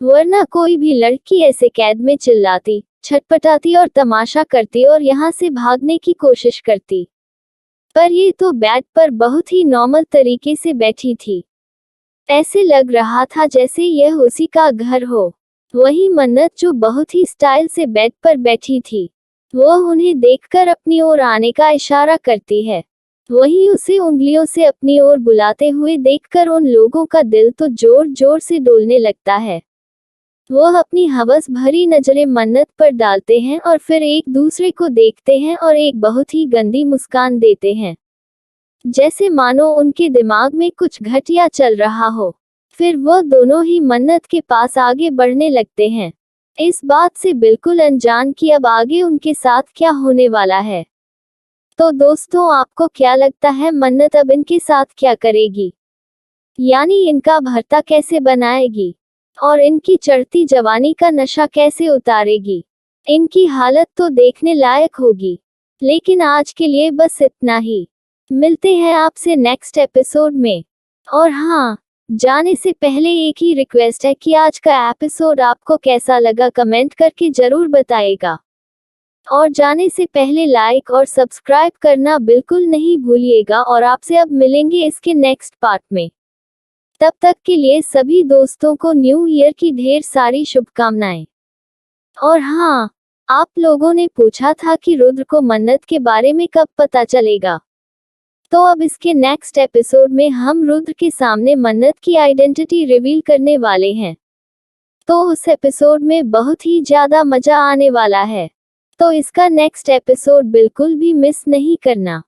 वरना कोई भी लड़की ऐसे कैद में चिल्लाती, छटपटाती और तमाशा करती और यहाँ से भागने की कोशिश करती। पर ये तो बेड पर बहुत ही नॉर्मल तरीके से बैठी थी। ऐसे लग रहा था जैसे यह उसी का घर हो। वही मन्नत जो बहुत ही स्टाइल से बेड पर बैठी थी, वह उन्हें देखकर अपनी ओर आने का इशारा करती है। वही उसे उंगलियों से अपनी ओर बुलाते हुए देखकर उन लोगों का दिल तो जोर जोर से डोलने लगता है। वह अपनी हवस भरी नजरें मन्नत पर डालते हैं और फिर एक दूसरे को देखते हैं और एक बहुत ही गंदी मुस्कान देते हैं, जैसे मानो उनके दिमाग में कुछ घटिया चल रहा हो। फिर वह दोनों ही मन्नत के पास आगे बढ़ने लगते हैं, इस बात से बिल्कुल अनजान कि अब आगे उनके साथ क्या होने वाला है। तो दोस्तों, आपको क्या लगता है मन्नत अब इनके साथ क्या करेगी? यानी इनका भरता कैसे बनाएगी और इनकी चढ़ती जवानी का नशा कैसे उतारेगी? इनकी हालत तो देखने लायक होगी। लेकिन आज के लिए बस इतना ही। मिलते हैं आपसे नेक्स्ट एपिसोड में। और हाँ, जाने से पहले एक ही रिक्वेस्ट है कि आज का एपिसोड आपको कैसा लगा कमेंट करके जरूर बताइएगा। और जाने से पहले लाइक और सब्सक्राइब करना बिल्कुल नहीं भूलिएगा। और आपसे अब मिलेंगे इसके नेक्स्ट पार्ट में। तब तक के लिए सभी दोस्तों को न्यू ईयर की ढेर सारी शुभकामनाएं। और हाँ, आप लोगों ने पूछा था कि रुद्र को मन्नत के बारे में कब पता चलेगा। तो अब इसके नेक्स्ट एपिसोड में हम रुद्र के सामने मन्नत की आइडेंटिटी रिवील करने वाले हैं। तो उस एपिसोड में बहुत ही ज्यादा मजा आने वाला है। तो इसका नेक्स्ट एपिसोड बिल्कुल भी मिस नहीं करना।